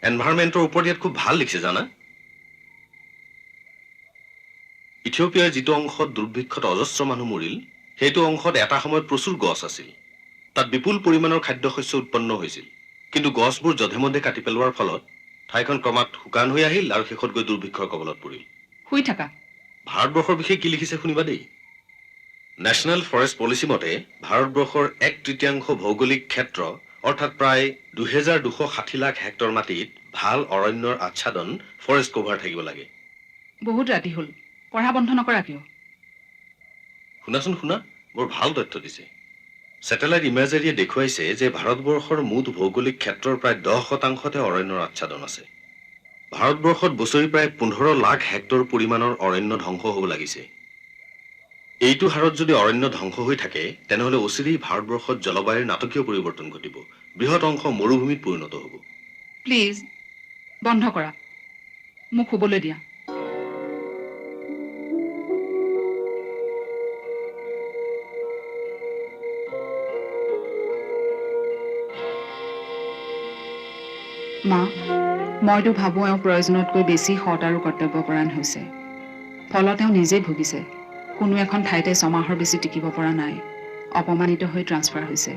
এনভাইৰনমেণ্টৰ ওপৰত ইয়াত খুব ভাল লিখিছে জানা ইথিঅপিয়াৰ যিটো অংশত দুৰ্ভিক্ষত অজস্ৰ মানুহ মৰিল সেইটো অংশত এটা সময়ত প্ৰচুৰ গছ আছিল তাত বিপুল পৰিমাণৰ খাদ্যশস্য উৎপন্ন হৈছিল কিন্তু গছবোৰ যধেমধে কাটি পেলোৱাৰ ফলত ঠাইখন ক্ৰমাৎ শুকান হৈ আহিল আৰু শেষত গৈ দুৰ্ভিক্ষৰ কবলত পৰিল শুই থাকা ভাৰতবৰ্ষৰ বিষয়ে কি লিখিছে শুনিবা দেই নেশ্যনেল ফৰেষ্ট পলিচি মতে ভাৰতবৰ্ষৰ 1/3 ভৌগোলিক ক্ষেত্ৰ অৰ্থাৎ প্ৰায় 2260 লাখ হেক্টৰ মাটিত ভাল অৰণ্যৰ আচ্ছাদন ফৰেষ্ট কভাৰ থাকিব লাগে বহুত ৰাতি হ'ল পঢ়া বন্ধ নকৰা কিয় শুনাচোন শুনা বৰ ভাল তথ্য দিছে স্যাটেলাইট ইমেজাৰীয়ে দেখুৱাইছে যে ভাৰতবৰ্ষৰ মুঠ ভৌগোলিক ক্ষেত্ৰৰ প্ৰায় 10% অৰণ্যৰ আচ্ছাদন আছে ভাৰতবৰ্ষত বছৰি প্ৰায় 15 লাখ হেক্টৰ পৰিমাণৰ অৰণ্য ধ্বংস হ'ব লাগিছে এইটো হাৰত যদি অৰণ্য ধ্বংস হৈ থাকে তেনেহলে অচিৰেই ভাৰতবৰ্ষত জলবায়ুৰ নাটকীয় পৰিৱৰ্তন ঘটিব বৃহৎ অংশ মৰুভূমিত পৰিণত হ'ব প্লিজ বন্ধ কৰা মোক শুবলৈ দিয়া মা মইতো ভাবোঁ এওঁ প্ৰয়োজনতকৈ বেছি সৎ আৰু কৰ্তব্যপৰায়ণ হৈছে ফলত তেওঁ নিজেই ভুগিছে কোনো এখন ঠাইতে 6 মাহৰ বেছি টিকিব পৰা নাই অপমানিত হৈ ট্ৰান্সফাৰ হৈছে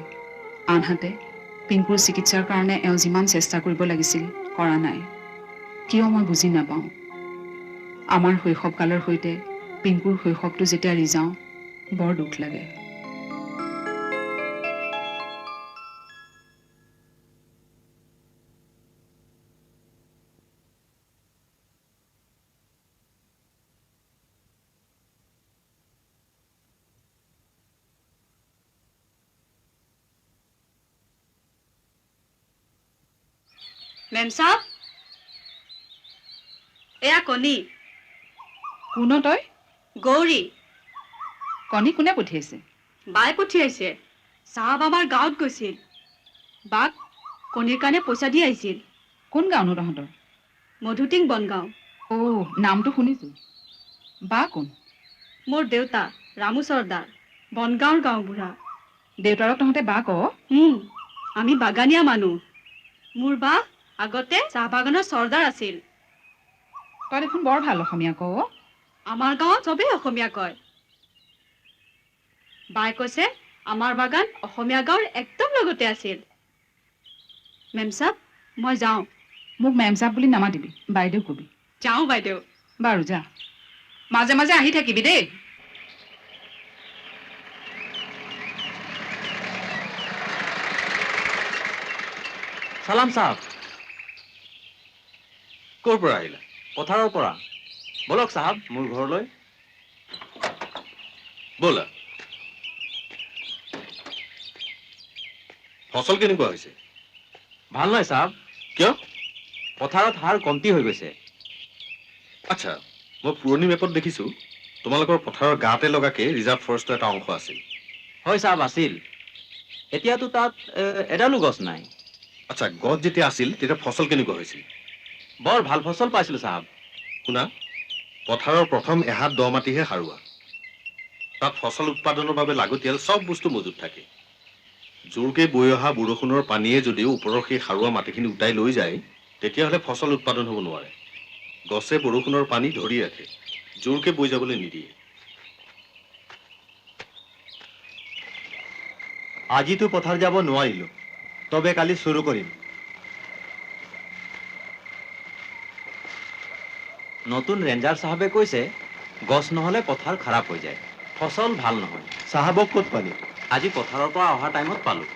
আনহাতে পিংকুৰ চিকিৎসাৰ কাৰণে এওঁ যিমান চেষ্টা কৰিব লাগিছিল কৰা নাই কিয় মই বুজি নাপাওঁ আমাৰ শৈশৱকালৰ সৈতে পিংকুৰ শৈশৱটো যেতিয়া ৰিজাওঁ বৰ দুখ লাগে মেম সাহেব এয়া কণী কোন তই গৌৰী কণী কোনে পঠিয়াইছে বাই পঠিয়াইছে চাহাব আমাৰ গাঁৱত গৈছিল বাক কণীৰ কাৰণে পইচা দি আহিছিল কোন গাঁৱনো তহঁতৰ মধুটিং বনগাঁও নামটো শুনিছো বা কোন মোৰ দেউতা ৰামু চৰ্দাৰ বনগাঁৱৰ গাঁওবুঢ়া দেউতাৰক তহঁতে বা ক আমি বাগানীয়া মানুহ মোৰ বা আগতে চাহ বাগানৰ চৰ্দাৰ আছিল তই দেখোন বৰ ভাল অসমীয়া ক আমাৰ গাঁৱত চবেই অসমীয়া কয় বাই কৈছে আমাৰ বাগান অসমীয়া গাঁৱৰ একদম লগতে আছিল মেম সাহেব মই যাওঁ মোক মেম সাহেব বুলি নামাতিবি বাইদেউ কবি যাওঁ বাইদেউ বাৰু যা মাজে মাজে আহি থাকিবি দেই চালাম চাহাব। ক'ৰ পৰা আহিলা? পথাৰৰ পৰা। বলক চাহাব মোৰ ঘৰলৈ। ব'লা। ফচল কেনেকুৱা হৈছে? ভাল নহয় চাহাব। কিয়? পথাৰত সাৰ কমতি হৈ গৈছে। আচ্ছা, মই পুৰণি মেপত দেখিছোঁ তোমালোকৰ পথাৰৰ গাতে লগাকে ৰিজাৰ্ভ ফৰেষ্টৰ এটা অংশ আছিল। হয় চাহাব, আছিল। এতিয়াতো তাত এডালো গছ নাই। আচ্ছা, গছ যেতিয়া আছিল তেতিয়া ফচল কেনেকুৱা হৈছিল? বৰ ভাল ফচল পাইছিলোঁ চাহাব। শুনা, পথাৰৰ প্ৰথম এহাত দ মাটিহে সাৰুৱা। তাত ফচল উৎপাদনৰ বাবে লাগতিয়াল চব বস্তু মজুত থাকে। জোৰকে বৈ অহা বৰষুণৰ পানীয়ে যদিও ওপৰৰ সেই সাৰুৱা মাটিখিনি উটাই লৈ যায়, তেতিয়াহ'লে ফচল উৎপাদন হ'ব নোৱাৰে। গছে বৰষুণৰ পানী ধৰি ৰাখে, জোৰকে বৈ যাবলৈ নিদিয়ে। আজিতো পথাৰ যাব নোৱাৰিলোঁ, তবে কালি চুৰু কৰিম। নতুন ৰেঞ্জাৰ চাহাবে কৈছে গছ নহ'লে পথাৰ খাৰাপ হৈ যায়, ফচল ভাল নহয়। চাহাবক ক'ত পালি? আজি পথাৰৰ পৰা অহা টাইমত পালোঁ।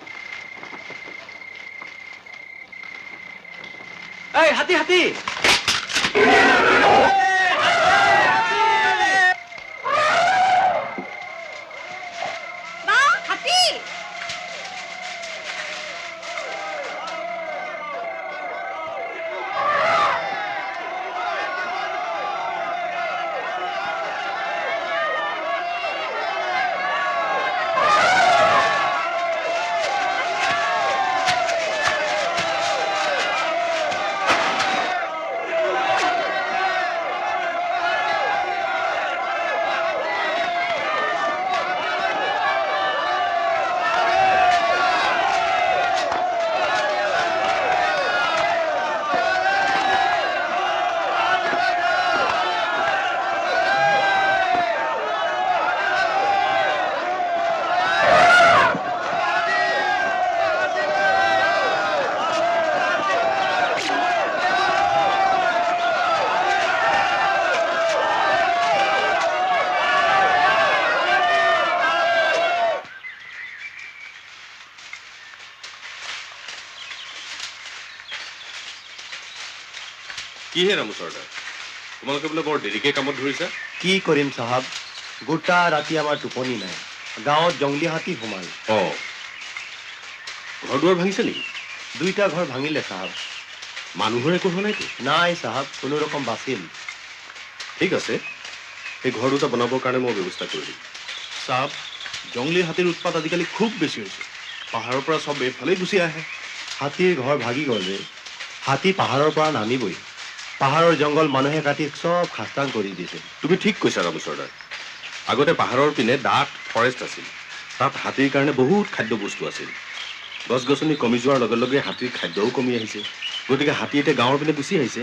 এই হাতী হাতী! কিহে ৰামু চৰ্দাৰ, তোমালোকে বোলে বৰ দেৰিকে কামত ধৰিছা? কি কৰিম চাহাব, গোটা ৰাতি আমাৰ টোপনি নাই। গাঁৱত জংলী হাতী সোমাল। অঁ, ঘৰ দুৱাৰ ভাঙিছে নেকি? 2টা ঘৰ ভাঙিলে চাহাব। মানুহৰ একো হোৱা নাইতো? নাই চাহাব, কোনো ৰকম বাচিল। ঠিক আছে, সেই ঘৰ দুটা বনাবৰ কাৰণে মই ব্যৱস্থা কৰি দিম। চাহাব, জংলী হাতীৰ উৎপাত আজিকালি খুব বেছি হৈছে। পাহাৰৰ পৰা চব এইফালেই গুচি আহে। হাতীৰ ঘৰ ভাগি গ'লে হাতী পাহাৰৰ পৰা নামিবই। পাহাৰৰ জংঘল মানুহে কাটি চব খাস্তাং কৰি দিছে। তুমি ঠিক কৈছা ৰামু চৰ্দাৰ। আগতে পাহাৰৰ পিনে ডাঠ ফৰেষ্ট আছিল, তাত হাতীৰ কাৰণে বহুত খাদ্য বস্তু আছিল। গছ গছনি কমি যোৱাৰ লগে লগে হাতীৰ খাদ্যও কমি আহিছে, গতিকে হাতী এতিয়া গাঁৱৰ পিনে গুচি আহিছে।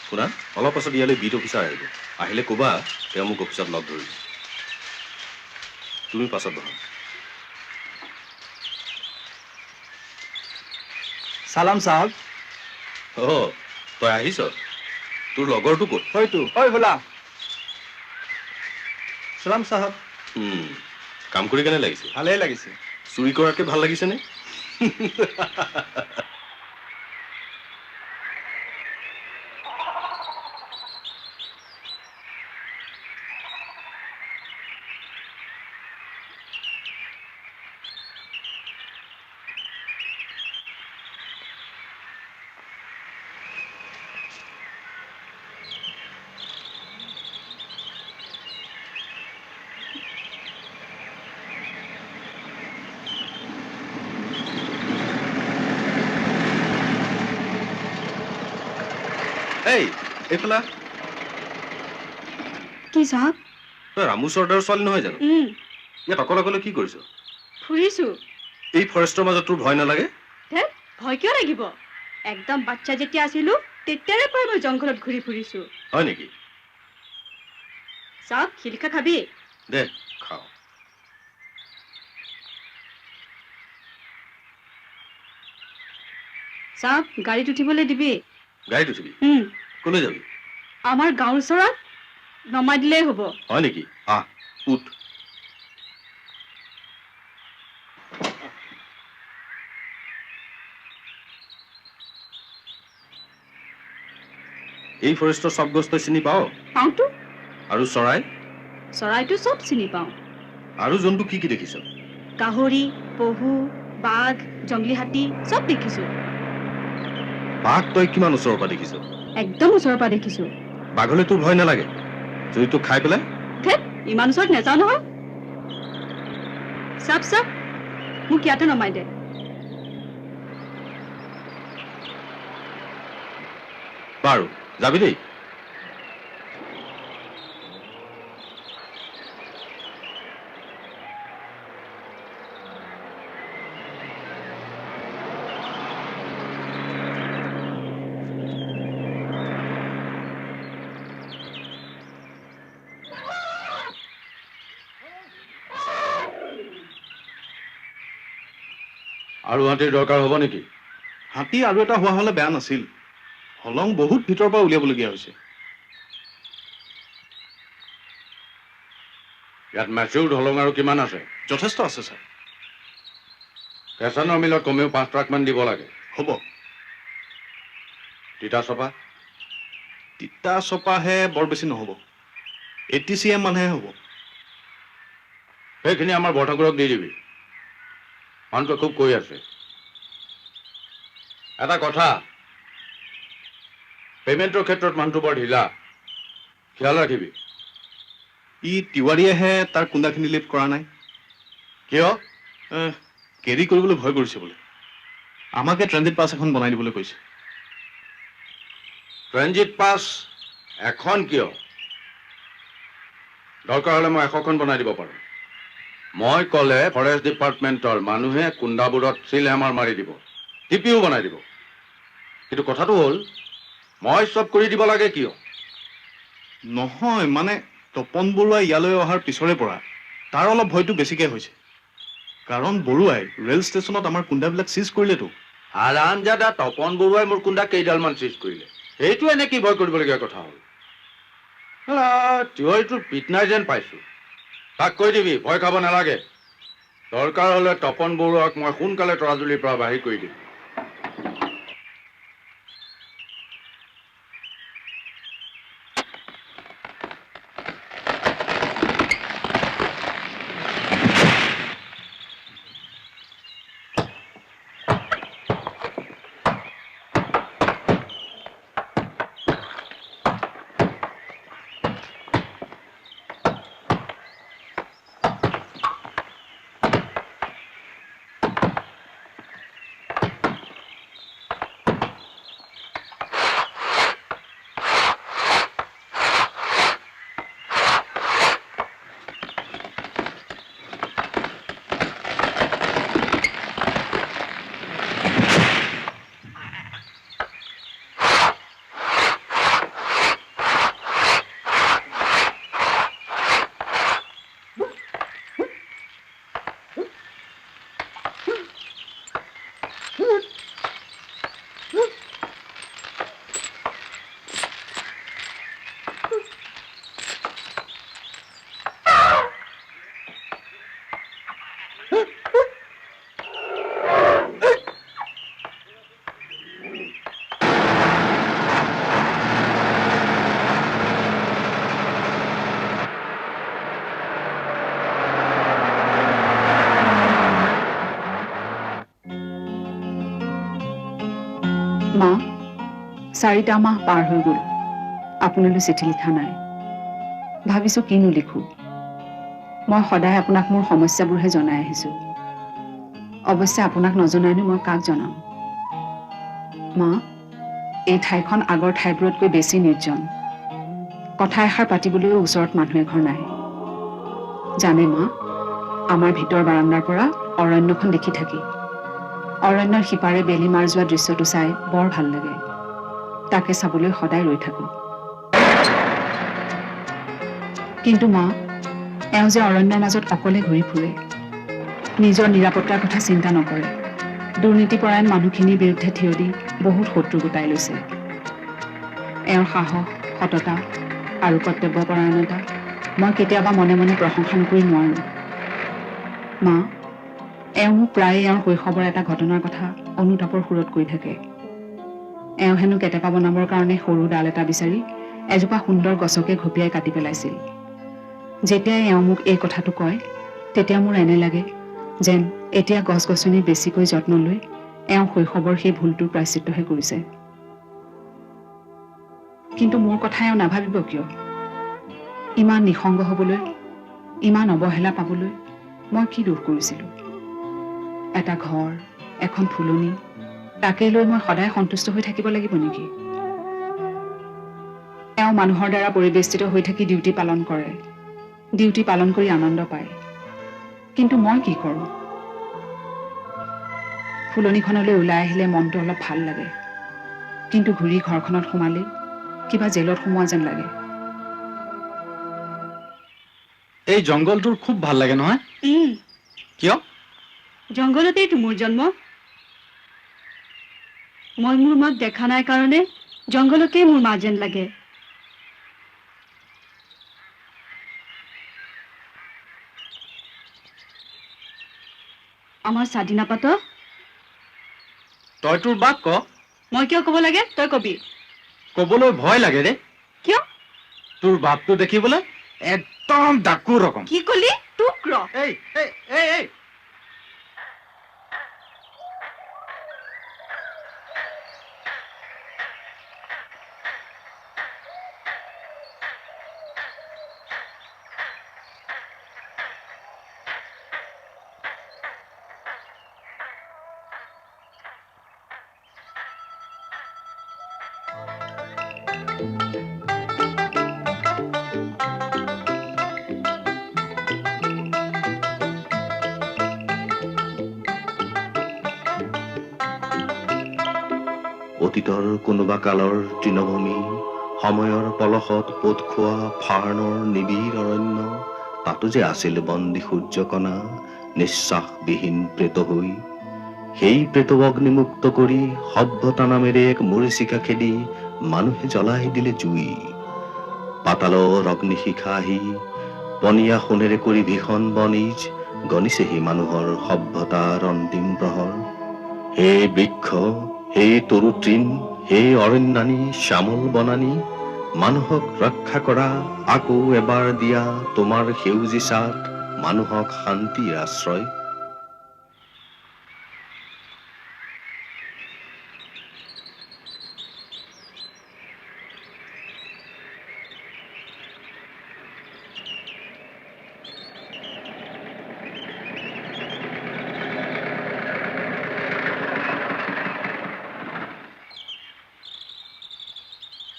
শুনা, অলপ পাছত ইয়ালৈ বিট অফিচাৰ আহিব, আহিলে ক'বা তেওঁ মোক অফিচত লগ ধৰিব। তুমি পাছত বহা। চালাম চাহাব। অঁ, তই আহিছ? তোৰ লগৰটো ক'ত? হয়তো, হয় বোলা। চালাম চাহাব। কাম কৰি কেনে লাগিছে? ভালেই লাগিছে। চুৰি কৰাতকে ভাল লাগিছেনে? এই এইফালে কি চাহাব? তই ৰামু চৰ্দাৰৰ ছোৱালী নহয় জানো? ইয়াত অকলে অকলে কি কৰিছ? ফুৰিছো। এই ফৰেষ্টৰ মাজত তোৰ ভয় নালাগে? ধেৎ, ভয় কিয় লাগিব? একদম বাচ্চা যেতিয়া আছিলো তেতিয়াৰে পৰা মই জংঘলত ঘূৰি ফুৰিছো। হয় নেকি? চাহাব, শিলিখা খাবি? দে খাওঁ। চাহাব, গাড়ীত উঠিবলৈ দিবি? গাড়ীত উঠিবি? কলৈ যাবি? আমাৰ গাঁৱৰ ওচৰত নমাই দিলেই হ'ব। হয় নেকি? আহ, উঠ। এই ফৰেষ্টৰ চব গছ তই চিনি পাৱ? পাওঁতো, আৰু চৰাই চৰাইটো চব চিনি পাওঁ। আৰু জন্তু কি কি দেখিছ? গাহৰি, পহু, বাঘ, জংলী হাতী চব দেখিছো। বাঘ তই কিমান ওচৰৰ পৰা দেখিছ? একদম ওচৰৰ পৰা দেখিছো। বাঘলৈ তোৰ ভয় নালাগে যদি তোক খাই পেলাই? ধেত, ইমান ওচৰত নেযাওঁ নহয়। চাপ চাপ, মোক ইয়াতে নমাই দে। বাৰু যাবি দেই। আৰু হাতীৰ দৰকাৰ হ'ব নেকি? হাতী আৰু এটা হোৱা হ'লে বেয়া নাছিল। হলং বহুত ভিতৰৰ পৰা উলিয়াবলগীয়া হৈছে। ইয়াত মেচিউৰ হলং আৰু কিমান আছে? যথেষ্ট আছে ছাৰ। কেঁচানৰ মিলত কমেও 5 ট্ৰাকমান দিব লাগে। হ'ব। তিতা চপা? তিতা চপাহে বৰ বেছি নহ'ব, 80 CM মানহে হ'ব। সেইখিনি আমাৰ বৰঠাকুৰক দি দিবি। মানুহটোৱে খুব কৈ আছে। এটা কথা, পেমেণ্টৰ ক্ষেত্ৰত মানুহটো বৰ ঢিলা, খেয়াল ৰাখিবি। ই তিৱাৰীয়েহে তাৰ কুন্দাখিনি লিফ্ট কৰা নাই। কিয়? কেৰি কৰিবলৈ ভয় কৰিছে বোলে। আমাকে ট্ৰেনজিট পাছ এখন বনাই দিবলৈ কৈছে। ট্ৰেনজিট পাছ এখন কিয়? দৰকাৰ হ'লে মই 100খন বনাই দিব পাৰোঁ। মই ক'লে ফৰেষ্ট ডিপাৰ্টমেণ্টৰ মানুহে কুন্দাবোৰত চিল হেমাৰ মাৰি দিব, টিপিও বনাই দিব। কিন্তু কথাটো হ'ল, মই চব কৰি দিব লাগে কিয়? নহয় মানে তপন বৰুৱা ইয়ালৈ অহাৰ পিছৰে পৰা তাৰ অলপ ভয়টো বেছিকৈ হৈছে। কাৰণ বৰুৱাই ৰেল ষ্টেচনত আমাৰ কুন্দাবিলাক চিজ কৰিলেতো। আৰামজাদা তপন বৰুৱাই মোৰ কুন্দা কেইডালমান চিজ কৰিলে, সেইটো এনে কি ভয় কৰিবলগীয়া কথা হ'ল? থিয়ৰিটোৰ পিট নাই যেন পাইছোঁ। তাক কৈ দিবি ভয় খাব নালাগে। দৰকাৰ হ'লে তপন বৰুৱাক মই সোনকালে তৰাজুলিৰ পৰা বাহিৰ কৰি দিম। মা, 4টা মাহ পাৰ হৈ গ'ল, আপোনালৈ চিঠি লিখা নাই। ভাবিছোঁ কিনো লিখোঁ। মই সদায় আপোনাক মোৰ সমস্যাবোৰহে জনাই আহিছোঁ। অৱশ্যে আপোনাক নজনাইনো মই কাক জনাম? মা, এই ঠাইখন আগৰ ঠাইবোৰতকৈ বেছি নিৰ্জন। কথা এষাৰ পাতিবলৈও ওচৰত মানুহ এঘৰ নাই। জানে মা, আমাৰ ভিতৰ বাৰাণ্ডাৰ পৰা অৰণ্যখন দেখি থাকি অৰণ্যৰ সিপাৰে বেলি মাৰ যোৱা দৃশ্যটো চাই বৰ ভাল লাগে। তাকে চাবলৈ সদায় ৰৈ থাকোঁ। কিন্তু মা, এওঁ যে অৰণ্যৰ মাজত অকলে ঘূৰি ফুৰে, নিজৰ নিৰাপত্তাৰ কথা চিন্তা নকৰে। দুৰ্নীতিপৰায়ণ মানুহখিনিৰ বিৰুদ্ধে থিয় দি বহুত শত্ৰু গোটাই লৈছে। এওঁৰ সাহস, সততা আৰু কৰ্তব্যপৰায়ণতা মই কেতিয়াবা মনে মনে প্ৰশংসা কৰি নোৱাৰোঁ। মা, এওঁ মোক প্ৰায়ে এওঁৰ শৈশৱৰ এটা ঘটনাৰ কথা অনুতাপৰ সুৰত কৈ থাকে। এওঁ হেনো কেটেপা বনাবৰ কাৰণে সৰু ডাল এটা বিচাৰি এজোপা সুন্দৰ গছকে ঘপিয়াই কাটি পেলাইছিল। যেতিয়াই এওঁ মোক এই কথাটো কয় তেতিয়া মোৰ এনে লাগে যেন এতিয়া গছ গছনি বেছিকৈ যত্ন লৈ এওঁ শৈশৱৰ সেই ভুলটোৰ প্ৰায়শ্চিত্তহে কৰিছে। কিন্তু মোৰ কথা এওঁ নাভাবিব কিয়? ইমান নিঃসংগ হবলৈ, ইমান অৱহেলা পাবলৈ মই কি দোষ কৰিছিলো? এটা ঘৰ, এখন ফুলনি, তাকে লৈ মই সদায় সন্তুষ্ট হৈ থাকিব লাগিব নেকি? এওঁ মানুহৰ দ্বাৰা পৰিবেষ্টিত হৈ থাকি ডিউটি পালন কৰে, ডিউটি পালন কৰি আনন্দ পায়। কিন্তু মই কি কৰোঁ? ফুলনিখনলৈ ওলাই আহিলে মনটো অলপ ভাল লাগে, কিন্তু ঘূৰি ঘৰখনত সোমালে কিবা জেলত সোমোৱা যেন লাগে। এই জংঘলটোৰ খুব ভাল লাগে নহয়? কিয়? জংঘলতেইতো মোৰ জন্ম। মই মোৰ মাক দেখা নাই কাৰণে জংঘলকেই মোৰ মা যেন লাগে। আমাৰ স্বাধীনাপাত তই তোৰ বাক ক। মই কিয় ক'ব লাগে? তই কবি। ক'বলৈ ভয় লাগে ৰে। কিয়? তোৰ বাপটো দেখিবলৈ একদম ডাকু ৰকম। কি কলি? টুক্ৰ। এই এই এই এই অতীতৰ কোনোবা কালৰ তৃণভূমি, সময়ৰ পলসত পোত খোৱা ফাৰ্ণৰ নিবিড় অৰণ্য, তাতো যে আছিল বন্দী সূৰ্যকণা, নিশ্বাসবিহীন প্ৰেত হৈ। সেই প্ৰেতক অগ্নিমুক্ত কৰি সভ্যতা নামেৰে এক মৰিচিকা খেদি মানুহে জ্বলাই দিলে জুই। পাতালৰ অগ্নিশিখা আহি পনীয়া সোণেৰে কৰি ভীষণ বনিজ গণিছেহি মানুহৰ সভ্যতাৰ অন্তিম প্ৰহৰ। হে বৃক্ষ, হে তৰু তৃণ, হে অৰণ্যানী শ্যামল বনানী, মানুহক ৰক্ষা কৰা, আকৌ এবাৰ দিয়া তোমাৰ সেউজী ছাট, মানুহক শান্তিৰ আশ্ৰয়।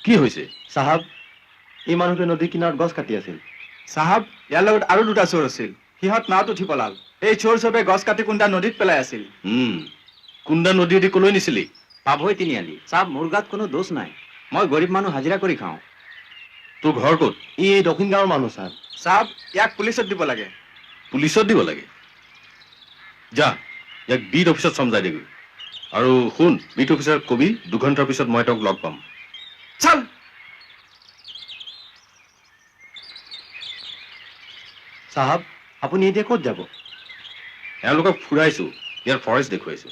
কি হৈছে? চাহাব, এই মানুহটোৱে নদীৰ কিনাৰত গছ কাটি আছিল। চাহাব, ইয়াৰ লগত আৰু দুটা চোৰ আছিল। সিহঁত নাৱত উঠি পলাল। এই চোৰ চবে গছ কাটি কুন্দা নদীত পেলাই আছিল। কুন্দা নদীয়েদি কলৈ নিছিলি? পাভৈ তিনিআলি। চাব, মোৰ গাত কোনো দোষ নাই। মই গৰীব মানুহ, হাজিৰা কৰি খাওঁ। তোৰ ঘৰ ক'ত? ই এই দক্ষিণ গাঁৱৰ মানুহ ছাৰ। চাহাব, ইয়াক পুলিচত দিব লাগে। পুলিচত দিব লাগে? যা, ইয়াক বিট অফিচত চমজাই দিবি। আৰু শুন, বিট অফিচাৰক কবি 2 ঘণ্টাৰ পিছত মই তেওঁক লগ পাম। চল। চাহাব, আপুনি এতিয়া ক'ত যাব? এওঁলোকক ফুৰাইছো, ইয়াৰ ফৰেষ্ট দেখুৱাইছো।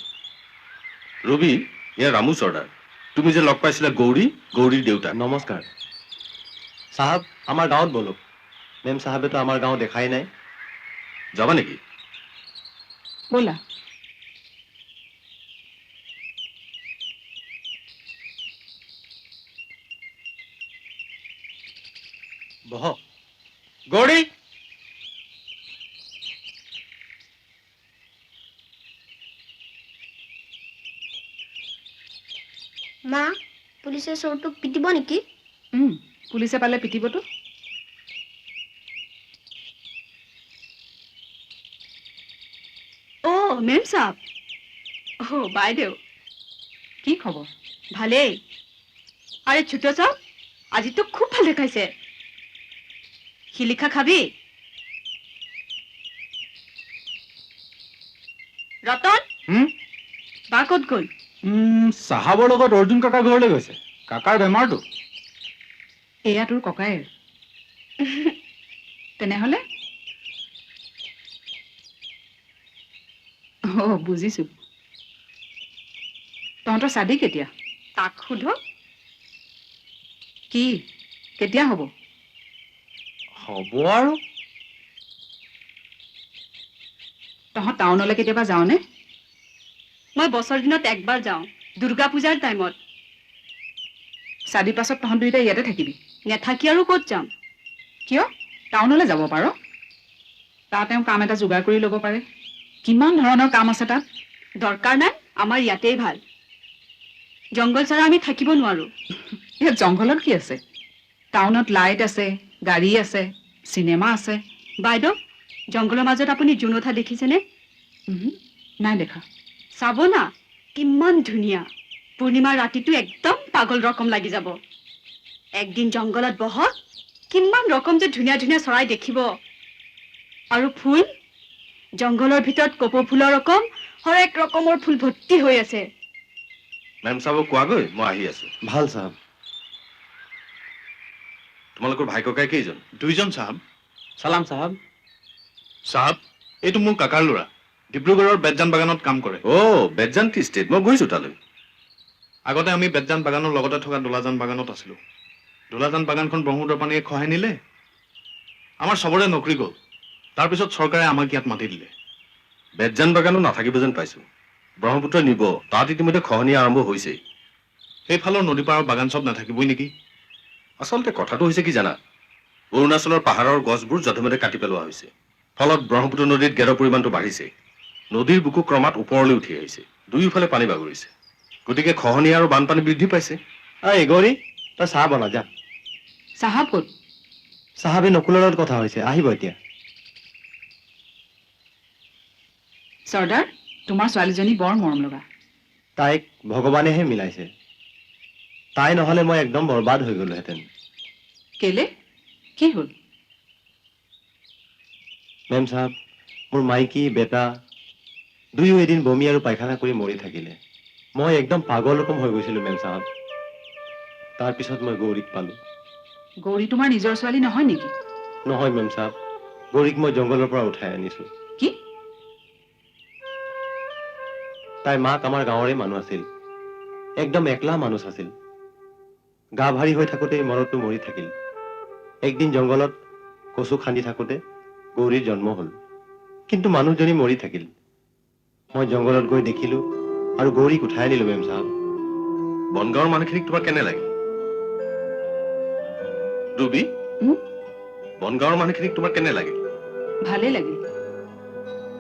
ৰবি, ইয়াৰ ৰামু চৰ্দাৰ। তুমি যে লগ পাইছিলা গৌৰী, গৌৰীৰ দেউতাক। নমস্কাৰ। চাহাব, আমাৰ গাঁৱত বলক। মেম চাহাবেতো আমাৰ গাঁও দেখাই নাই। যাবা নেকি? ব'লা। বহ। গৌৰী! মা, পুলিচে চোৰটোক পিটিব নেকি? পুলিচে পালে পিটিবতো। অ' মেম চাপ। অ' বাইদেউ। কি খবৰ? ভালেই। আৰে ছোট চাপ, আজি তো খুব ভাল দেখাইছে। শিলিখা খাবি? ৰতন, বা ক'ত গ'ল? চাহাবৰ লগত অৰ্জুন কাকা ঘৰলৈ গৈছে। কাকাৰ বেমাৰটো। এয়া তোৰ ককায়েৰ। তেনেহলে বুজিছো। তহঁতৰ চাদি কেতিয়া? তাক সোধক। কি কেতিয়া হ'ব? হ'ব আৰু তহঁত টাউনলৈ কেতিয়াবা যাওঁনে? মই বছৰ দিনত একবাৰ যাওঁ, দুৰ্গা পূজাৰ টাইমত। চাদিৰ পাছত তহঁত দুয়োটা ইয়াতে থাকিবি? নেথাকি আৰু ক'ত যাম? কিয়? টাউনলৈ যাব পাৰ। তাত তেওঁ কাম এটা যোগাৰ কৰি ল'ব পাৰে। কিমান ধৰণৰ কাম আছে তাত। দৰকাৰ নাই, আমাৰ ইয়াতেই ভাল। জংঘল ছাড়া আমি থাকিব নোৱাৰো। ইয়াত জংঘলত কি আছে? টাউনত লাইট আছে, গাড়ী আছে, চিনেমা আছে। বাইদেউ, জংঘলৰ মাজত আপুনি জোনথা দেখিছেনে? নাই দেখা। চাব না, কিমান ধুনীয়া। পূৰ্ণিমাৰ ৰাতিটো একদম পাগল ৰকম লাগি যাব। একদিন জংঘলত বহক, কিমান ৰকম যে ধুনীয়া ধুনীয়া চৰাই দেখিব। আৰু ফুল, জংঘলৰ ভিতৰত কপৌ ফুলৰ ৰকম হৰেক ৰকমৰ ফুল ভৰ্তি হৈ আছে। মেম চাবক কোৱাগৈ, মই আহি আছো। ভাল চাহাব। তোমালোকৰ ভাই ককাই কেইজন? 2জন চাহাব। চালাম চাহাব। চাহাব, এইটো মোৰ কাকাৰ ল'ৰা। ডিব্ৰুগড়ৰ বেতজান বাগানত কাম কৰে। বেতজান টি ষ্টেট, মই গৈছো তালৈ। আগতে আমি বেতজান বাগানৰ লগতে থকা দোলাজান বাগানত আছিলো। দোলাজান বাগানখন ব্ৰহ্মপুত্ৰ পানীয়ে খহাই নিলে। আমাৰ চবৰে নকৰি গ'ল। তাৰপিছত চৰকাৰে আমাক ইয়াত মাতি দিলে। বেতজান বাগানো নাথাকিব যেন পাইছো। ব্ৰহ্মপুত্ৰ নিব, তাত ইতিমধ্যে খহনীয়া আৰম্ভ হৈছেই। সেইফালৰ নদী পাৰৰ বাগান চব নাথাকিবই নেকি? আচলতে কথাটো হৈছে কি জানা, অৰুণাচলৰ পাহাৰৰ গছবোৰ যধে-মধে কাটি পেলোৱা হৈছে। ফলত ব্ৰহ্মপুত্ৰ নদীত গেদৰ পৰিমাণটো বাঢ়িছে। নদীৰ বুকু ক্ৰমাৎ ওপৰলৈ উঠি আহিছে। দুয়োফালে পানী বাগৰিছে। গতিকে খহনীয়া আৰু বানপানী বৃদ্ধি পাইছে। গৌৰী, তই চাহ বনা যা। চাহাব ক'ত? চাহাবে নকুলৰ লগত কথা হৈছে, আহিব এতিয়া। চৰ্দাৰ, তোমাৰ ছোৱালীজনী বৰ মৰম লগা। তাইক ভগৱানেহে মিলাইছে। তাই নহ'লে মই একদম বৰবাদ হৈ গ'লোহেঁতেন। কেলে? কি হ'ল? মেম চাহাব, মোৰ মাইকী বেটা দুয়ো এদিন বমি আৰু পায়খানা কৰি মৰি থাকিলে। মই একদম পাগল ৰকম হৈ গৈছিলো মেম চাহাব। তাৰপিছত মই গৌৰীক পালো। গৌৰী তোমাৰ নিজৰ ছোৱালী নহয় নেকি? নহয় মেম চাহাব, গৌৰীক মই জংঘলৰ পৰা উঠাই আনিছো। কি? তাইৰ মাক আমাৰ গাঁৱৰে মানুহ আছিল। একদম একলা মানুহ আছিল। গা ভাৰী হৈ থাকোঁতেই মৰতো মৰি থাকিল। একদিন জংঘলত কচু খান্দি থাকোঁতে গৌৰীৰ জন্ম হ'ল। কিন্তু মানুহজনী মৰি থাকিল। মই জংঘলত গৈ দেখিলো আৰু গৌৰীক উঠাই আনিলো মেম চাহাব। বনগাঁৱৰ মানুহখিনিক তোমাৰ কেনে লাগে? ৰুবি, বনগাঁৱৰ মানুহখিনিক তোমাৰ কেনে লাগে? ভালেই লাগিল।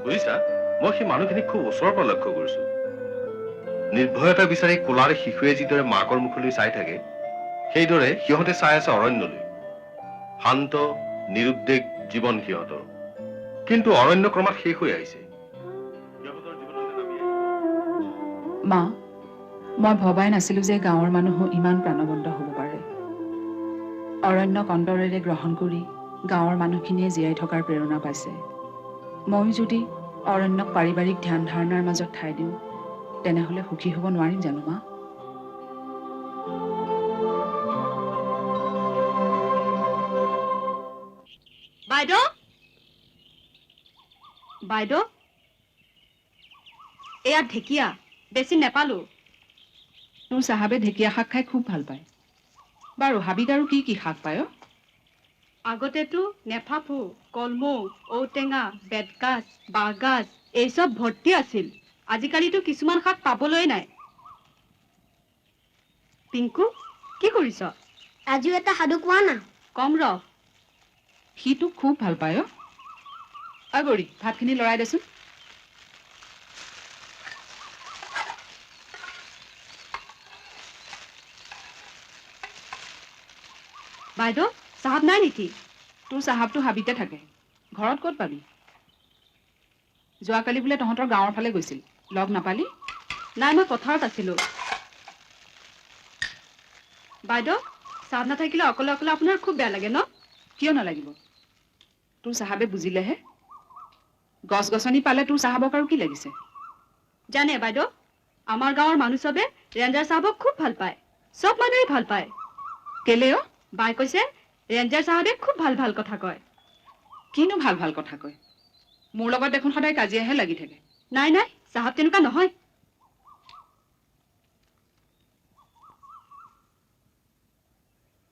বুজিছা, মই সেই মানুহখিনিক খুব ওচৰৰ পৰা লক্ষ্য কৰিছো। নিৰ্ভয়তা বিচাৰি কোলাৰ শিশুৱে যিদৰে মাকৰ মুখলৈ চাই থাকে, সেইদৰে সিহঁতে চাই আছে অৰণ্যলৈ। শান্ত নিৰুদ্বেগ জীৱন সিহঁতৰ। কিন্তু অৰণ্য ক্ৰমাৎ শেষ হৈ আহিছে। মা, মই ভবাই নাছিলো যে গাঁৱৰ মানুহো ইমান প্ৰাণৱন্ত হ'ব পাৰে। অৰণ্যক অন্তৰেৰে গ্ৰহণ কৰি গাঁৱৰ মানুহখিনিয়ে জীয়াই থকাৰ প্ৰেৰণা পাইছে। ময়ো যদি অৰণ্যক পাৰিবাৰিক ধ্যান ধাৰণাৰ মাজত ঠাই দিওঁ, তেনেহ'লে সুখী হ'ব নোৱাৰিম জানো মা? বাইদেউ, বাইদেউ, এয়া ঢেকীয়া, বেছি নেপালো। তোৰ চাহাবে ঢেকীয়া শাক খাই খুব ভাল পায়। বাৰু হাবিত আৰু কি কি শাক পায়? আগতেতো নেফাফু, কলমৌ, ঔটেঙা, বেতগাজ, বাঁহগাজ এইসব ভৰ্তি আছিল। আজিকালিতো কিছুমান শাক পাবলৈ নাই। পিংকু, কি কৰিছ? আজিও এটা সাধু কোৱা না। কম ৰ। সি তোক খুব ভাল পায়। গৌৰী, ভাতখিনি লৰাই দেচোন। বাইদেউ, চাহাব নাই নেকি? তোৰ চাহাবটো হাবিতে থাকে। ঘৰত ক'ত পাবি? যোৱাকালি বোলে তহঁতৰ গাঁৱৰ ফালে গৈছিল, লগ নাপালি? নাই, মই পথাৰত আছিলো। বাইদেউ, চাহাব নাথাকিলে অকলে অকলে আপোনাৰ খুব বেয়া লাগে ন? কিয় নালাগিব? তোৰ চাহাবে বুজিলেহে। গছ গছনি পালে তোৰ চাহাবক আৰু কি লাগিছে? জানে বাইদেউ, আমাৰ গাঁৱৰ মানুহ চবে ৰেঞ্জাৰ চাহাবক খুব ভাল পায়। চব মানুহেই ভাল পায়। কেলে? বাই কৈছে ৰেঞ্জাৰ চাহাবে খুব ভাল ভাল কথা কয়। কিনো ভাল ভাল কথা কয়? মোৰ লগত দেখোন সদায় কাজিয়াহে লাগি থাকে। নাই নাই, চাহাব তেনেকুৱা নহয়।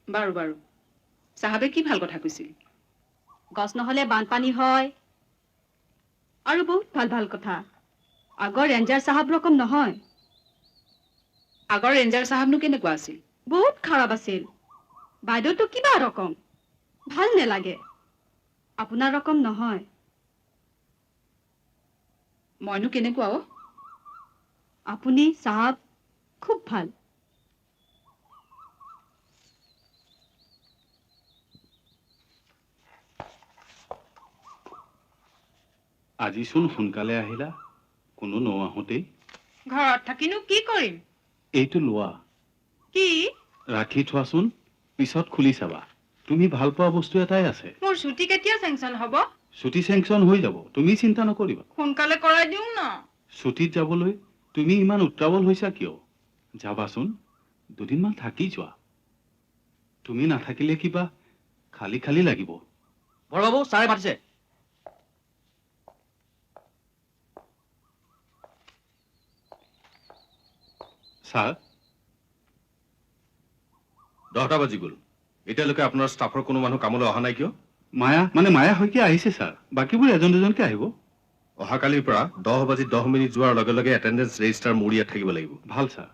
বাৰু বাৰু চাহাবে কি ভাল কথা কৈছিল? গছ নহলে বানপানী হয় আৰু বহুত ভাল ভাল কথা। আগৰ ৰেঞ্জাৰ চাহাব ৰকম নহয়, আগৰ ৰেঞ্জাৰ চাহাবনো কেনেকুৱা আছিল? বহুত খাৰাপ আছিল। বাইদেউতো কিবা ৰকম, ভাল নেলাগে। আপোনাৰ ৰকম নহয়। মইনো কেনেকুৱা অ? আপুনি চাহাব খুব ভাল। আজিচোন সোনকালে আহিলা, কোনো নআহোঁতেই। ঘৰত থাকিনো কি কৰিম? এইটো লোৱা, কি? ৰাখি থোৱাচোন, পিছত খুলি চাবা। তুমি ভাল পোৱা বস্তু এটাই আছে। মোৰ ছুটি কেতিয়া চেংচন হ'ব? ছুটি চেংচন হৈ যাব, তুমি চিন্তা নকৰিবা। সোনকালে কৰাই দিওঁ ন। ছুটিত যাবলৈ তুমি ইমান উত্ৰাৱল হৈছা কিয়? যাবাচোন, দুদিনমান থাকি যোৱা। তুমি নাথাকিলে কিবা খালী খালী লাগিব। বৰবাবু ছাৰে মাতিছে। ছাৰ, 10টা বাজি গ'ল। এতিয়ালৈকে আপোনাৰ ষ্টাফৰ কোনো মানুহ কামলৈ অহা নাই কিয়? মায়া শইকীয়া আহিছে ছাৰ, বাকীবোৰ এজন দুজনকে আহিব। অহাকালিৰ পৰা 10:10 যোৱাৰ লগে লগে এটেণ্ডেন্স ৰেজিষ্টাৰ মোৰ ইয়াত থাকিব লাগিব। ভাল ছাৰ।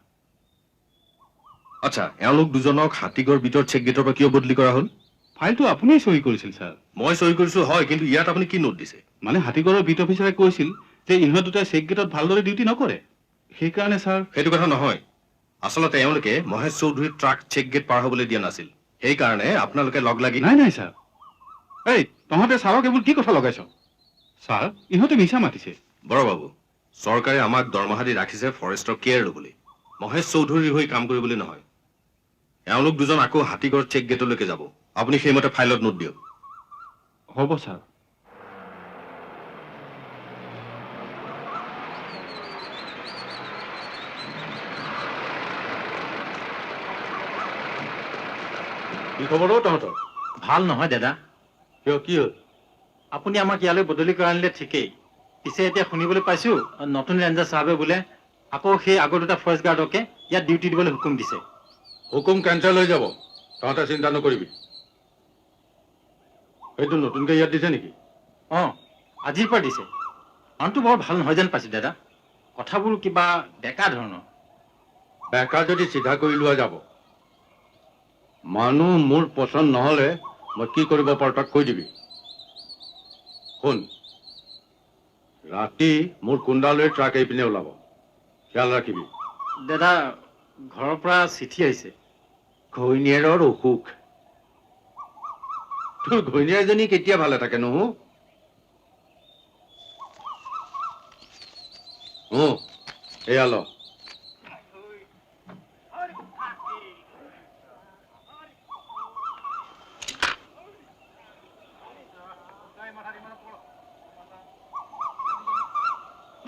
আচ্ছা, এওঁলোক দুজনক হাতীগড় বিটৰ চেক গেটৰ পৰা কিয় বদলি কৰা হ'ল? ফাইলটো আপুনিয়ে চহী কৰিছিল ছাৰ। মই চহী কৰিছো হয়, কিন্তু ইয়াত আপুনি কি নোট দিছে? মানে হাতীগড়ৰ বিট অফিচাৰে কৈছিল যে ইহঁত দুটাই চেক গেটত ভালদৰে ডিউটি নকৰে, সেইকাৰণে ছাৰ। সেইটো কথা নহয়, আচলতে এওঁলোকে মহেশ চৌধুৰীৰ ট্ৰাক চেক গেট পাৰ হ'বলৈ দিয়া নাছিল। সেইকাৰণে আপোনালোকে লগ লাগি নাই ছাৰ। এই তহঁতে ছাৰক এইবোৰ কি কথা লগাইছ? ছাৰ, ইহঁতে মিছা মাতিছে। বৰবাবু, চৰকাৰে আমাক দৰমহা দি ৰাখিছে ফৰেষ্টৰ কেয়াৰ ল'বলৈ, মহেশ চৌধুৰীৰ হৈ কাম কৰিবলৈ নহয়। এওঁলোক দুজন আকৌ হাতীগড় চেক গেটলৈকে যাব। আপুনি সেইমতে ফাইলত নোট দিয়ক। হ'ব ছাৰ। কি খবৰ তহঁতৰ? ভাল নহয় দাদা। কিয়, কি হ'ল? আপুনি আমাক ইয়ালৈ বদলি কৰা আনিলে ঠিকেই, পিছে এতিয়া শুনিবলৈ পাইছো নতুন ৰেঞ্জাৰ চাহাবে বোলে আকৌ সেই আগৰ দুটা ফৰেষ্ট গাৰ্ডকে ইয়াত ডিউটি দিবলৈ হুকুম দিছে। হুকুম কেঞ্চেল হৈ যাব, তহঁতে চিন্তা নকৰিবি। সেইটো নতুনকৈ ইয়াত দিছে নেকি? অঁ, আজিৰ পৰা দিছে। মানুহটো বৰ ভাল নহয় যেন পাইছে দাদা, কথাবোৰ কিবা বেকা ধৰণৰ। বেকা যদি চিধা কৰি লোৱা যাব। মানুহ মোৰ পচন্দ নহ'লে মই কি কৰিব পাৰোঁ তাক কৈ দিবি। শুন, ৰাতি মোৰ কুণ্ডালৈ ট্ৰাক আহি পিনে ওলাব, খেয়াল ৰাখিবি। দাদা, ঘৰৰ পৰা চিঠি আহিছে। ঘৈণীয়েৰৰ অসুখ। তোৰ ঘৈণীয়েৰজনী কেতিয়া ভালে থাকে নহো? এয়া ল।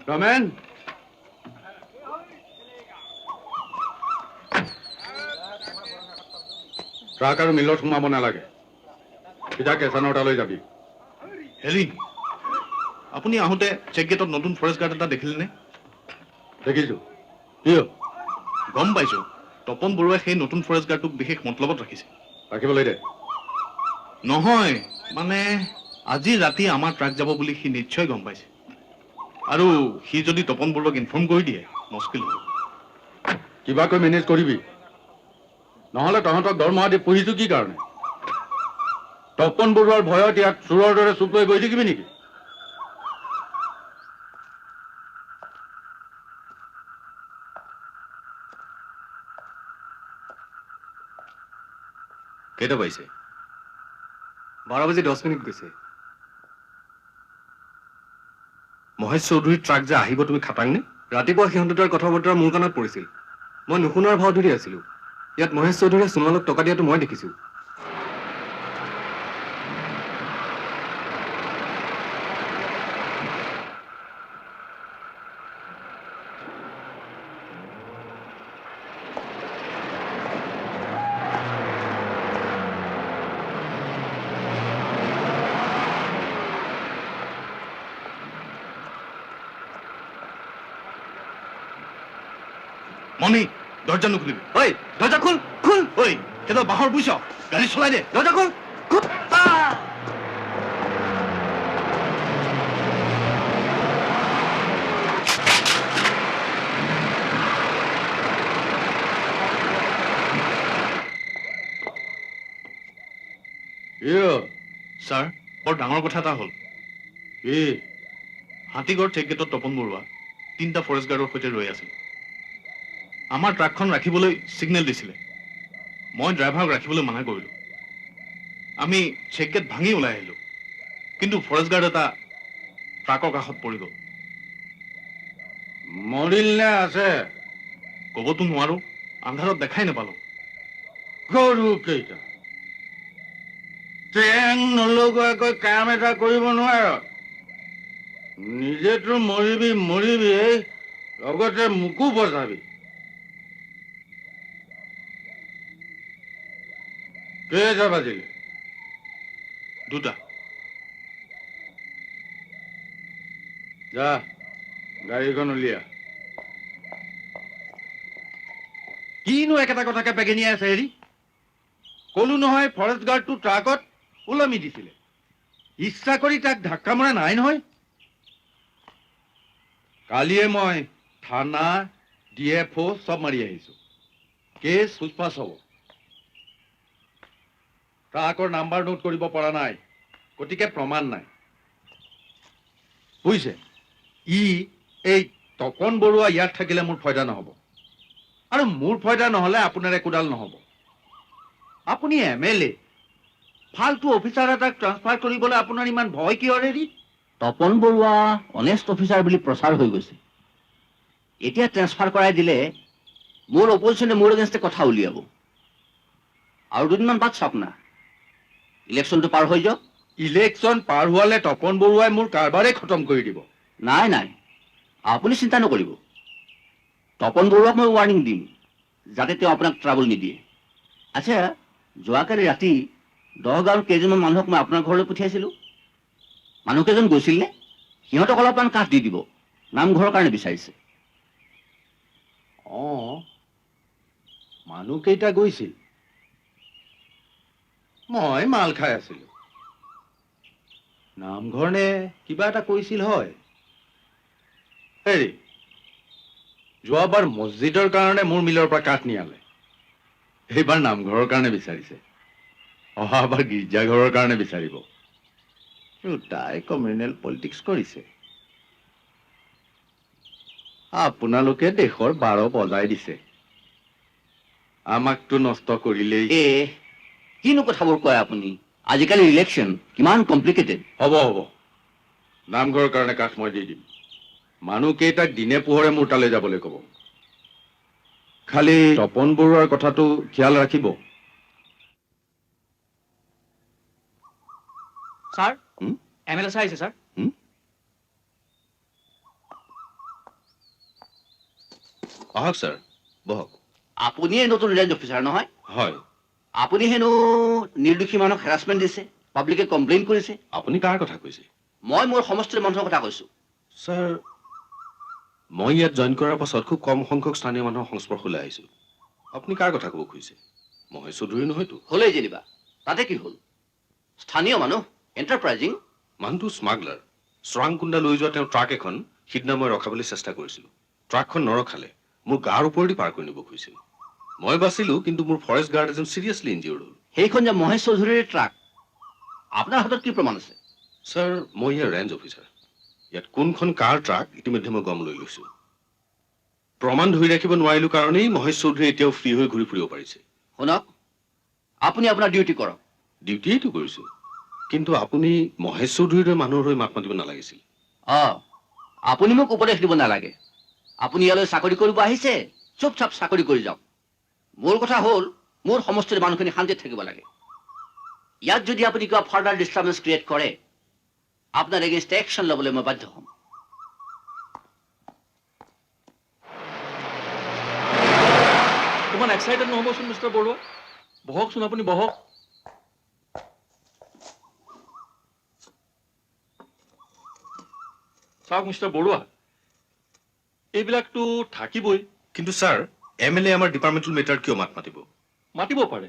ৰমেন, ট্ৰাক আৰু মিলত সোমাব নালাগে, চিধা কেঁচানৰ তালৈ যাবি। হেৰি, আপুনি আহোঁতে চেক গেটত নতুন ফৰেষ্ট গাৰ্ড এটা দেখিলেনে? দেখিছো। কিয়? গম পাইছো, তপন বৰুৱাই সেই নতুন ফৰেষ্ট গাৰ্ডটোক বিশেষ মতলবত ৰাখিছে। ৰাখিবলৈ দে। নহয়, মানে আজি ৰাতি আমাৰ ট্ৰাক যাব বুলি সি নিশ্চয় গম পাইছে, আৰু সি যদি তপন বৰুৱাক ইনফৰ্ম কৰি দিয়ে মুস্কিল হ'ব। কিবাকৈ মেনেজ কৰিবি, নহ'লে তহঁতক দৰমহা দি পুহিছো কি কাৰণে? তপন বৰুৱাৰ ভয়ত ইয়াত চোৰৰ দৰে চুপ লৈ বহি থাকিবি নেকি? কেইটা পাইছে? 12:10 গৈছে। মহেশ চৌধুৰীৰ ট্ৰাক যে আহিব তুমি খাটাংনে? ৰাতিপুৱা সিহঁত দুটাৰ কথা বতৰা মোৰ কাণত পৰিছিল, মই নুশুনাৰ ভাও ধৰি আছিলো। ইয়াত মহেশ চৌধুৰীয়ে সোণোৱালক টকা দিয়াটো মই দেখিছো। মণি, দৰ্জা নুখুলিবি। ঐ, দৰ্জা খোল খোল। ঐ, সেইডাল বাঁহৰ বুজিছ গাড়ী চলাই দে দৰ্জা খোল খুব ছাৰ বৰ ডাঙৰ কথা এটা হ'ল কি হাতীগড় ঠেক গেটত তপন বৰুৱা 3টা ফৰেষ্ট গাৰ্ডৰ সৈতে ৰৈ আছিল আমাৰ ট্ৰাকখন ৰাখিবলৈ ছিগনেল দিছিলে মই ড্ৰাইভাৰক ৰাখিবলৈ মানা কৰিলোঁ আমি চেক গেট ভাঙি ওলাই আহিলোঁ কিন্তু ফৰেষ্ট গাৰ্ড এটা ট্ৰাকৰ কাষত পৰি গ'ল মৰিল নে আছে ক'বতো নোৱাৰো আন্ধাৰত দেখাই নাপালোঁ গৰু কেইটা ট্ৰেং নলগোৱাকৈ কাম এটা কৰিব নোৱাৰ নিজেতো মৰিবি লগতে মোকো বচাবি কেইটা বাজিলে 2টা যা গাড়ীখন উলিয়া কিনো একেটা কথাকে পেগেনিয়াই আছে হেৰি কলো নহয় ফৰেষ্ট গাৰ্ডটো ট্ৰাকত ওলমি দিছিলে ইচ্ছা কৰি তাক ধাক্কা মৰা নাই নহয় কালিয়ে মই থানা DFO চব মাৰি আহিছো কেছ সুস্পাছ হ'ব ট্ৰাকৰ নাম্বাৰ নোট কৰিব পৰা নাই গতিকে প্ৰমাণ নাই বুজিছে এই তপন বৰুৱা ইয়াত থাকিলে মোৰ ফাইদা নহ'ব আৰু মোৰ ফাইদা নহ'লে আপোনাৰ একোডাল নহ'ব আপুনি MLA ফাল্টু অফিচাৰ এটাক ট্ৰান্সফাৰ কৰিবলৈ আপোনাৰ ইমান ভয় কিয় হেৰি তপন বৰুৱা অনেষ্ট অফিচাৰ বুলি প্ৰচাৰ হৈ গৈছে এতিয়া ট্ৰেন্সফাৰ কৰাই দিলে মোৰ অপজিশ্যনে মোৰ এগেইনষ্টে কথা উলিয়াব আৰু দুদিনমান বাদ চাওক না ইলেকশ্যনটো পাৰ হৈ যাওক ইলেকশ্যন পাৰ হোৱালে তপন বৰুৱাই মোৰ কাৰবাৰেই খতম কৰি দিব নাই আপুনি চিন্তা নকৰিব তপন বৰুৱাক মই ৱাৰ্ণিং দিম যাতে তেওঁ আপোনাক ট্ৰাবল নিদিয়ে আচ্ছা যোৱাকালি ৰাতি 10 গাঁৱৰ কেইজনমান মানুহক মই আপোনাৰ ঘৰলৈ পঠিয়াইছিলোঁ মানুহকেইজন গৈছিল নে সিহঁতক অলপমান কাঠ দি দিব নামঘৰৰ কাৰণে বিচাৰিছে মানুহকেইটা গৈছিল মই মাল খাই আছিলো নামঘৰ নে কিবা এটা কৈছিল হয় হেৰি যোৱাবাৰ মছজিদৰ কাৰণে মোৰ মিলৰ পৰা কাঠ নিয়ালে এইবাৰ নামঘৰৰ কাৰণে বিচাৰিছে অহাবাৰ গীৰ্জাঘৰৰ কাৰণে বিচাৰিব তাই কমিউনেল পলিটিক্স কৰিছে আপোনালোকে দেশৰ 12 বজাই দিছে আমাকতো নষ্ট কৰিলেই কিনো কথাবোৰ কয় আপুনি আজিকালি ইলেকশ্যন কিমান কমপ্লিকেটেড হ'ব নামঘৰৰ কাৰণে কাঠ মই দি দিম মানুহকেইটাক দিনে পোহৰে মোৰ তালৈ যাবলৈ ক'ব খালি তপন বৰুৱাৰ কথাটো খিয়াল ৰাখিব ছাৰ MLA ছাৰ আহিছে ছাৰ আহক ছাৰ বহক আপুনিয়ে নতুন ৰেঞ্জ অফিচাৰ নহয় হয় আপুনি হেনো নিৰ্দোষী মানুহক হেৰাছমেণ্ট দিছে পাব্লিকে কমপ্লেইন কৰিছে আপুনি কাৰ কথা কৈছে মই মোৰ সমষ্টিৰ মানুহৰ কথা কৈছো ছাৰ মই ইয়াত জইন কৰাৰ পাছত খুব কম সংখ্যক স্থানীয় মানুহৰ সংস্পৰ্শলৈ আহিছোঁ আপুনি কাৰ কথা ক'ব খুজিছে মহেশ চৌধুৰী নহয়তো হ'লেই যেনিবা তাতে কি হ'ল স্থানীয় মানুহ এণ্টাৰপ্ৰাইজিং মানুহটো স্মাগলাৰ চোৰাংকুণ্ডা লৈ যোৱা তেওঁ ট্ৰাক এখন সিদিনা মই ৰখাবলৈ চেষ্টা কৰিছিলোঁ ট্ৰাকখন নৰখালে মোৰ গাৰ ওপৰেদি পাৰ কৰি নিব খুজিছিল মই বাচিলোঁ কিন্তু মোৰ ফৰেষ্ট গাৰ্ড এজন চিৰিয়াছলি ইনজিয়ৰ্ড হ'ল সেইখন যে মহেশ চৌধুৰীৰ ট্ৰাক আপোনাৰ হাতত কি প্ৰমাণ আছে ছাৰ মই ইয়াৰ ৰেঞ্জ অফিচাৰ ইয়াত কোনখন কাৰ ট্ৰাক ইতিমধ্যে মই গম লৈ লৈছোঁ প্ৰমাণ ধৰি ৰাখিব নোৱাৰিলোঁ কাৰণেই মহেশ চৌধুৰী এতিয়াও ফ্ৰী হৈ ঘূৰি ফুৰিব পাৰিছে শুনক আপুনি আপোনাৰ ডিউটি কৰক ডিউটিয়েইটো কৰিছোঁ কিন্তু আপুনি মহেশ চৌধুৰীৰ দৰে মানুহৰ হৈ মাত মাতিব নালাগিছিল আপুনি মোক উপদেশ দিব নালাগে আপুনি ইয়ালৈ চাকৰি কৰিব আহিছে চুপচাপ চাকৰি কৰি যাওক মোৰ কথা হ'ল মোৰ সমষ্টিৰ মানুহখিনি শান্তিত থাকিব লাগে ইয়াত যদি আপুনি কিবা ফাৰ্ডাৰ ডিষ্টাৰ্বেন্স ক্ৰিয়েট কৰে আপনাৰ এগেইনস্ট অ্যাকশন লবলে মই বাধ্য হম ইমান এক্সাইটেড নহবচোন মিস্টাৰ বৰুৱা বহকচোন আপুনি বহক চাওক মিস্টাৰ বৰুৱা এইবিলাকতো থাকিবই কিন্তু ছাৰ MLA আমাৰ ডিপাৰ্টমেণ্টেল মেটাৰ কিয় মাত মাতিব মাতিব পাৰে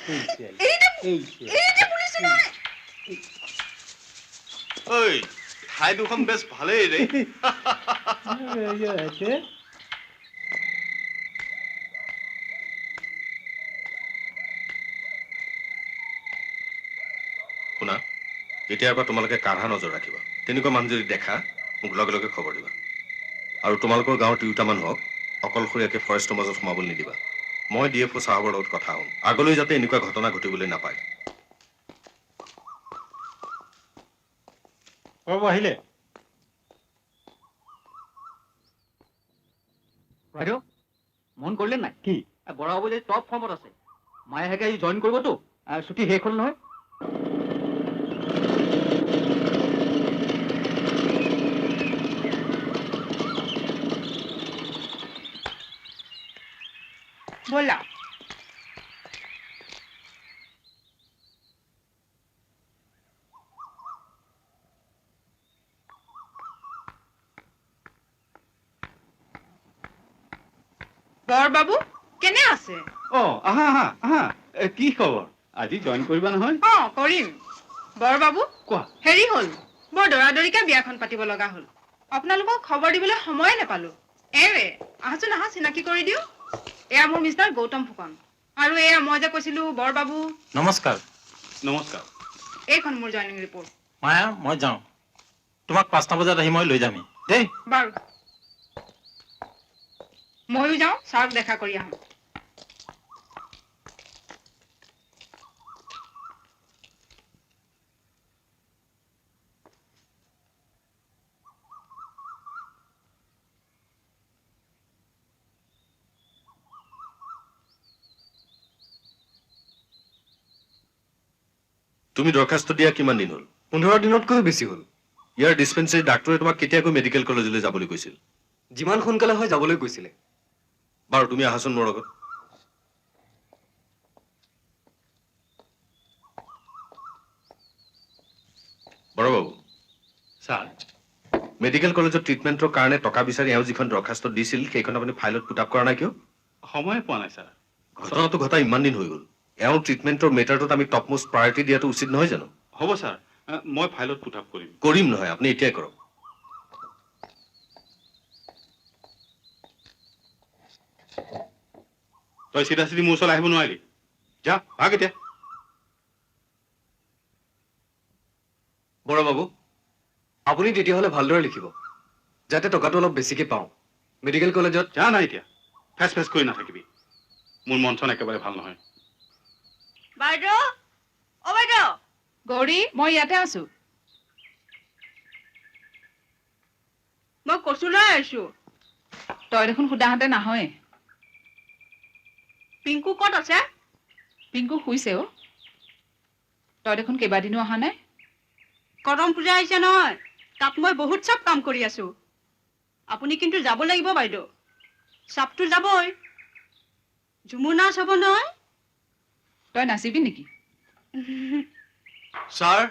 ঐ ঠাই দুখন বেছ ভালেই ৰে শুনা, এতিয়াৰ পৰা তোমালোকে কাঢ়া নজৰ ৰাখিবা। তেনেকুৱা মানুহ যদি দেখা মোক লগে লগে খবৰ দিবা। আৰু তোমালোকৰ গাঁৱৰ তিৰোতা মানুহক অকলশৰীয়াকৈ ফৰেষ্টৰ মাজত সোমাবলৈ নিদিবা। মই DFO চাহাবৰ লগত কথা হ'ম, আগলৈ যাতে এনেকুৱা ঘটনা ঘটিবলৈ নাপায়। আহিলে বাইদেউ মন কৰিলে নাই কি বৰা বাবু যে টপ ফৰ্মত আছে মায়ে হেকে জইন কৰিবতো ছুটি শেষ হ'ল নহয় ব'লা বৰ বাবু কেনে আছে আহা আহা আহা কি খবৰ আজি জইন কৰিবা নহয় কৰিম বৰ বাবু কোৱা হেৰি হ'ল বৰ দৌৰাদৌৰিকে বিয়াখন পাতিব লগা হ'ল আপোনালোকক খবৰ দিবলৈ সময়ে নাপালো আহাচোন আহা চিনাকি কৰি দিওঁ এয়া মোৰ মিষ্টাৰ গৌতম ফুকন আৰু এয়া মই যে কৈছিলো বৰ বাবু নমস্কাৰ নমস্কাৰ এইখন মোৰ জইনিং ৰিপৰ্ট মায়া মই যাওঁ তোমাক 5টা বজাত আহি মই লৈ যামহি দেই বাৰু ময়ো যাওঁ ছাৰক দেখা কৰি আহোঁ তুমি দৰখাস্ত দিয়া কিমান দিন হ'ল? 15 দিনতকৈ বেছি হ'ল ইয়াৰ ডিছপেন্সাৰী ডাক্তৰে তোমাক কেতিয়াকৈ মেডিকেল কলেজলৈ যাবলৈ কৈছিল? যিমান সোনকালে হয় যাবলৈ কৈছিলে বাৰু তুমি আহাচোন মোৰ লগত। বৰবাবু ছাৰ মেডিকেল কলেজত ট্ৰিটমেণ্টৰ কাৰণে টকা বিচাৰি এওঁ যিখন দৰখাস্ত দিছিল সেইখন আপুনি ফাইলত পুট আপ কৰা নাই কিয়? সময়ে পোৱা নাই ছাৰ ঘটনাটো ঘটা ইমান দিন হৈ গ'ল, এওঁ ট্ৰিটমেণ্টৰ মেটাৰটোত আমি টপ মোষ্ট প্ৰায়ৰিটি দিয়াটো উচিত নহয় জানো? হ'ব ছাৰ মই ফাইলত পুট আপ কৰিম কৰিম নহয়, আপুনি এতিয়াই কৰক। তই চিধা চিধি মোৰ ওচৰলৈ আহিব নোৱাৰিলি যা ভাগ এতিয়া বৰবাবু আপুনি তেতিয়াহ'লে ভালদৰে লিখিব যাতে টকাটো অলপ বেছিকে পাওঁ মেডিকেল কলেজত যা নাই এতিয়া ফেচ ফেচ কৰি নাথাকিবি মোৰ মন চন একেবাৰে ভাল নহয় বাইদেউ অ বাইদেউ গৌৰী মই ইয়াতে আছো মই কচু লৈ আহিছো তই দেখোন সুদাহঁতে নাহয় পিংকু ক'ত আছে পিংকু শুইছে তই দেখোন কেইবাদিনো অহা নাই কৰম পূজা আহিছে নহয় তাত মই বহুত চাপ কাম কৰি আছো আপুনি কিন্তু যাব লাগিব বাইদেউ চাপটো যাবই ঝুমুৰ নাচ হ'ব নহয় তই নাচিবি নেকি ছাৰ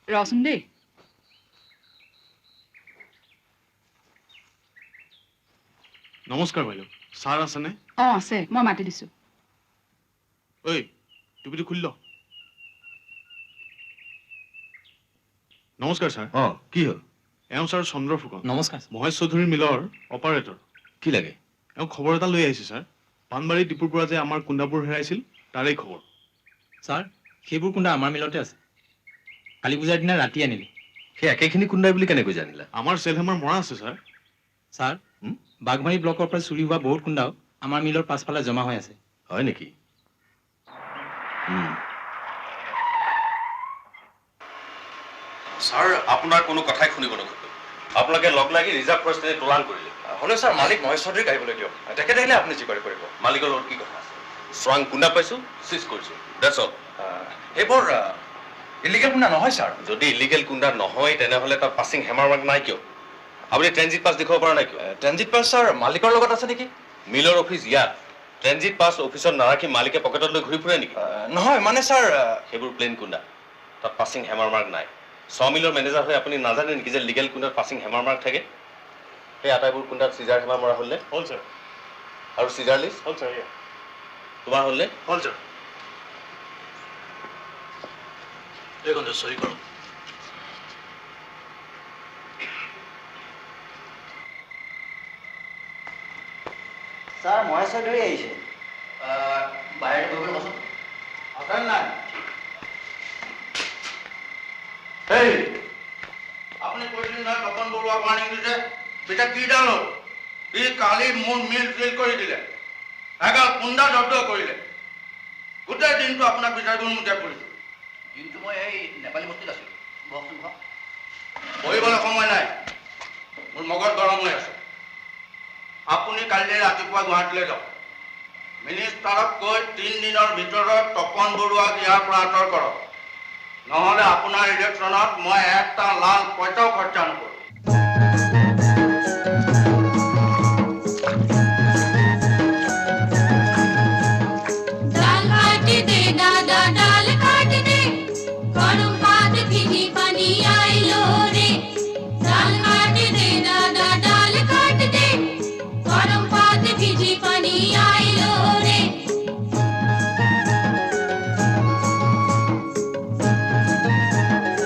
ৰচোন দেই নমস্কাৰ বাইদেউ ছাৰ আছেনে আছে মই মাতি দিছো ঐ টুপিটো খুলি ল নমস্কাৰ ছাৰ কি হ'ল? এওঁ ছাৰ চন্দ্ৰ ফুকন নমস্কাৰ মহেশ চৌধুৰী মিলৰ অপাৰেটৰ কি লাগে? এওঁ খবৰ এটা লৈ আহিছে ছাৰ পাণবাৰী ডিপুৰ পৰা যে আমাৰ কুন্দাবোৰ হেৰাইছিল তাৰেই খবৰ ছাৰ সেইবোৰ কুণ্ডা আমাৰ মিলতে আছে কালী পূজাৰ দিনা ৰাতি আনিলে সেই একেখিনি কুণ্ডাই বুলি কেনেকৈ জানিলা? আমাৰ চেলহেমাৰ মৰা আছে ছাৰ ছাৰ বাগমাৰী ব্লকৰ পৰা চুৰি হোৱা বহুত কুণ্ডাও আমাৰ মিলৰ পাছফালে জমা হৈ আছে হয় নেকি? ছাৰ আপোনাৰ কোনো কথাই শুনিব নোখোজো আপোনালোকে লগ লাগি ৰিজাৰ্ভ ফৰেষ্টে দোলান কৰিলে হ'লেও ছাৰ মালিক মহেশ চৌধুৰীক আহিবলৈ দিয়ক তেখেতে আহিলে আপুনি যি কৰে কৰিব মালিকৰ লগত কি কথা আছে? চোৱাং কুণ্ডা পাইছো চিজ কৰিছো দেটছ অল। সেইবোৰ ইলিগেল কুণ্ডা নহয় ছাৰ যদি ইলিগেল কুণ্ডা নহয় তেনেহ'লে তাত পাছিং হেমাৰ মাৰ্ক নাই কিয়? আপুনি ট্ৰেনজিট পাছ দেখুৱাব পৰা নাই কিয়? ট্ৰেনজিট পাছ ছাৰ মালিকৰ লগত আছে নেকি মিলৰ অফিচ ইয়াত, ট্ৰেনজিট পাছ অফিচত নাৰাখি মালিকে পকেটত লৈ ঘূৰি ফুৰে নেকি? নহয় মানে ছাৰ সেইবোৰ প্লেন কুণ্ডা, তাত পাছিং হেমাৰ মাৰ্ক নাই। মিলৰ মেনেজাৰ হৈ আপুনি নাজানে নেকি যে লিগেল কুণ্ডাত পাছিং হেমাৰ মাৰ্ক থাকে? সেই আটাইবোৰ কুণ্ডাত চিজাৰ হেমাৰ মৰা হ'লনে? হ'ল ছাৰ আৰু চিজাৰ লিষ্ট? হ'ল ছাৰ তোমাৰ হ'লনে? হ'ল ছাৰ এইখন চহী কৰক ছাৰ মহেশ্বৰ ধৰি আহিছে বাহিৰতে কৰিবলৈ কৈছোঁ আছে নাই এই আপুনি কৈছিল নহয় তপন বৰুৱা ৱাৰ্ণিং দিছে পিছে কি ডাল হ'ল ই কালি মোৰ মিল ফিল কৰি দিলে এগাল কুন্দা জব্দ কৰিলে গোটেই দিনটো আপোনাক বিচাৰিবলৈ মুঠে পৰিছোঁ দিনটো মই এই নেপালী বস্তিত আছিলোঁ বহকচোন বহক পঢ়িবলৈ সময় নাই মোৰ মগজ গৰম হৈ আছে আপুনি কাইলৈ ৰাতিপুৱা গুৱাহাটীলৈ যাওক মিনিষ্টাৰক কৈ 3 দিনৰ ভিতৰত তপন বৰুৱাক ইয়াৰ পৰা আঁতৰ কৰক নহ'লে আপোনাৰ ইলেকশ্যনত মই এটা লাল পইচাও খৰচা নকৰোঁ डाल काट दे दादा डाल काट दे गरम भात भिजी पानी आइलो रे डाल काट दे दादा डाल काट दे गरम भात भिजी पानी आइलो रे डाल काट दे दादा डाल काट दे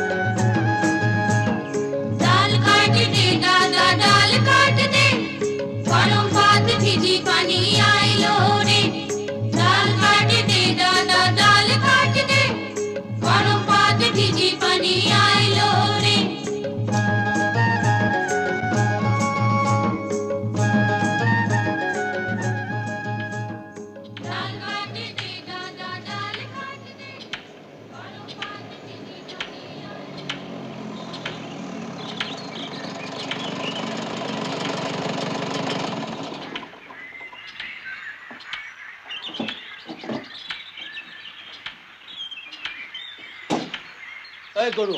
गरम भात भिजी पानी आइलो रे डाल काट दे दादा डाल काट दे गरम भात भिजी पानी आइलो रे डाल काट दे दादा डाल काट दे गरम भात भिजी पानी आइलो এই গৰু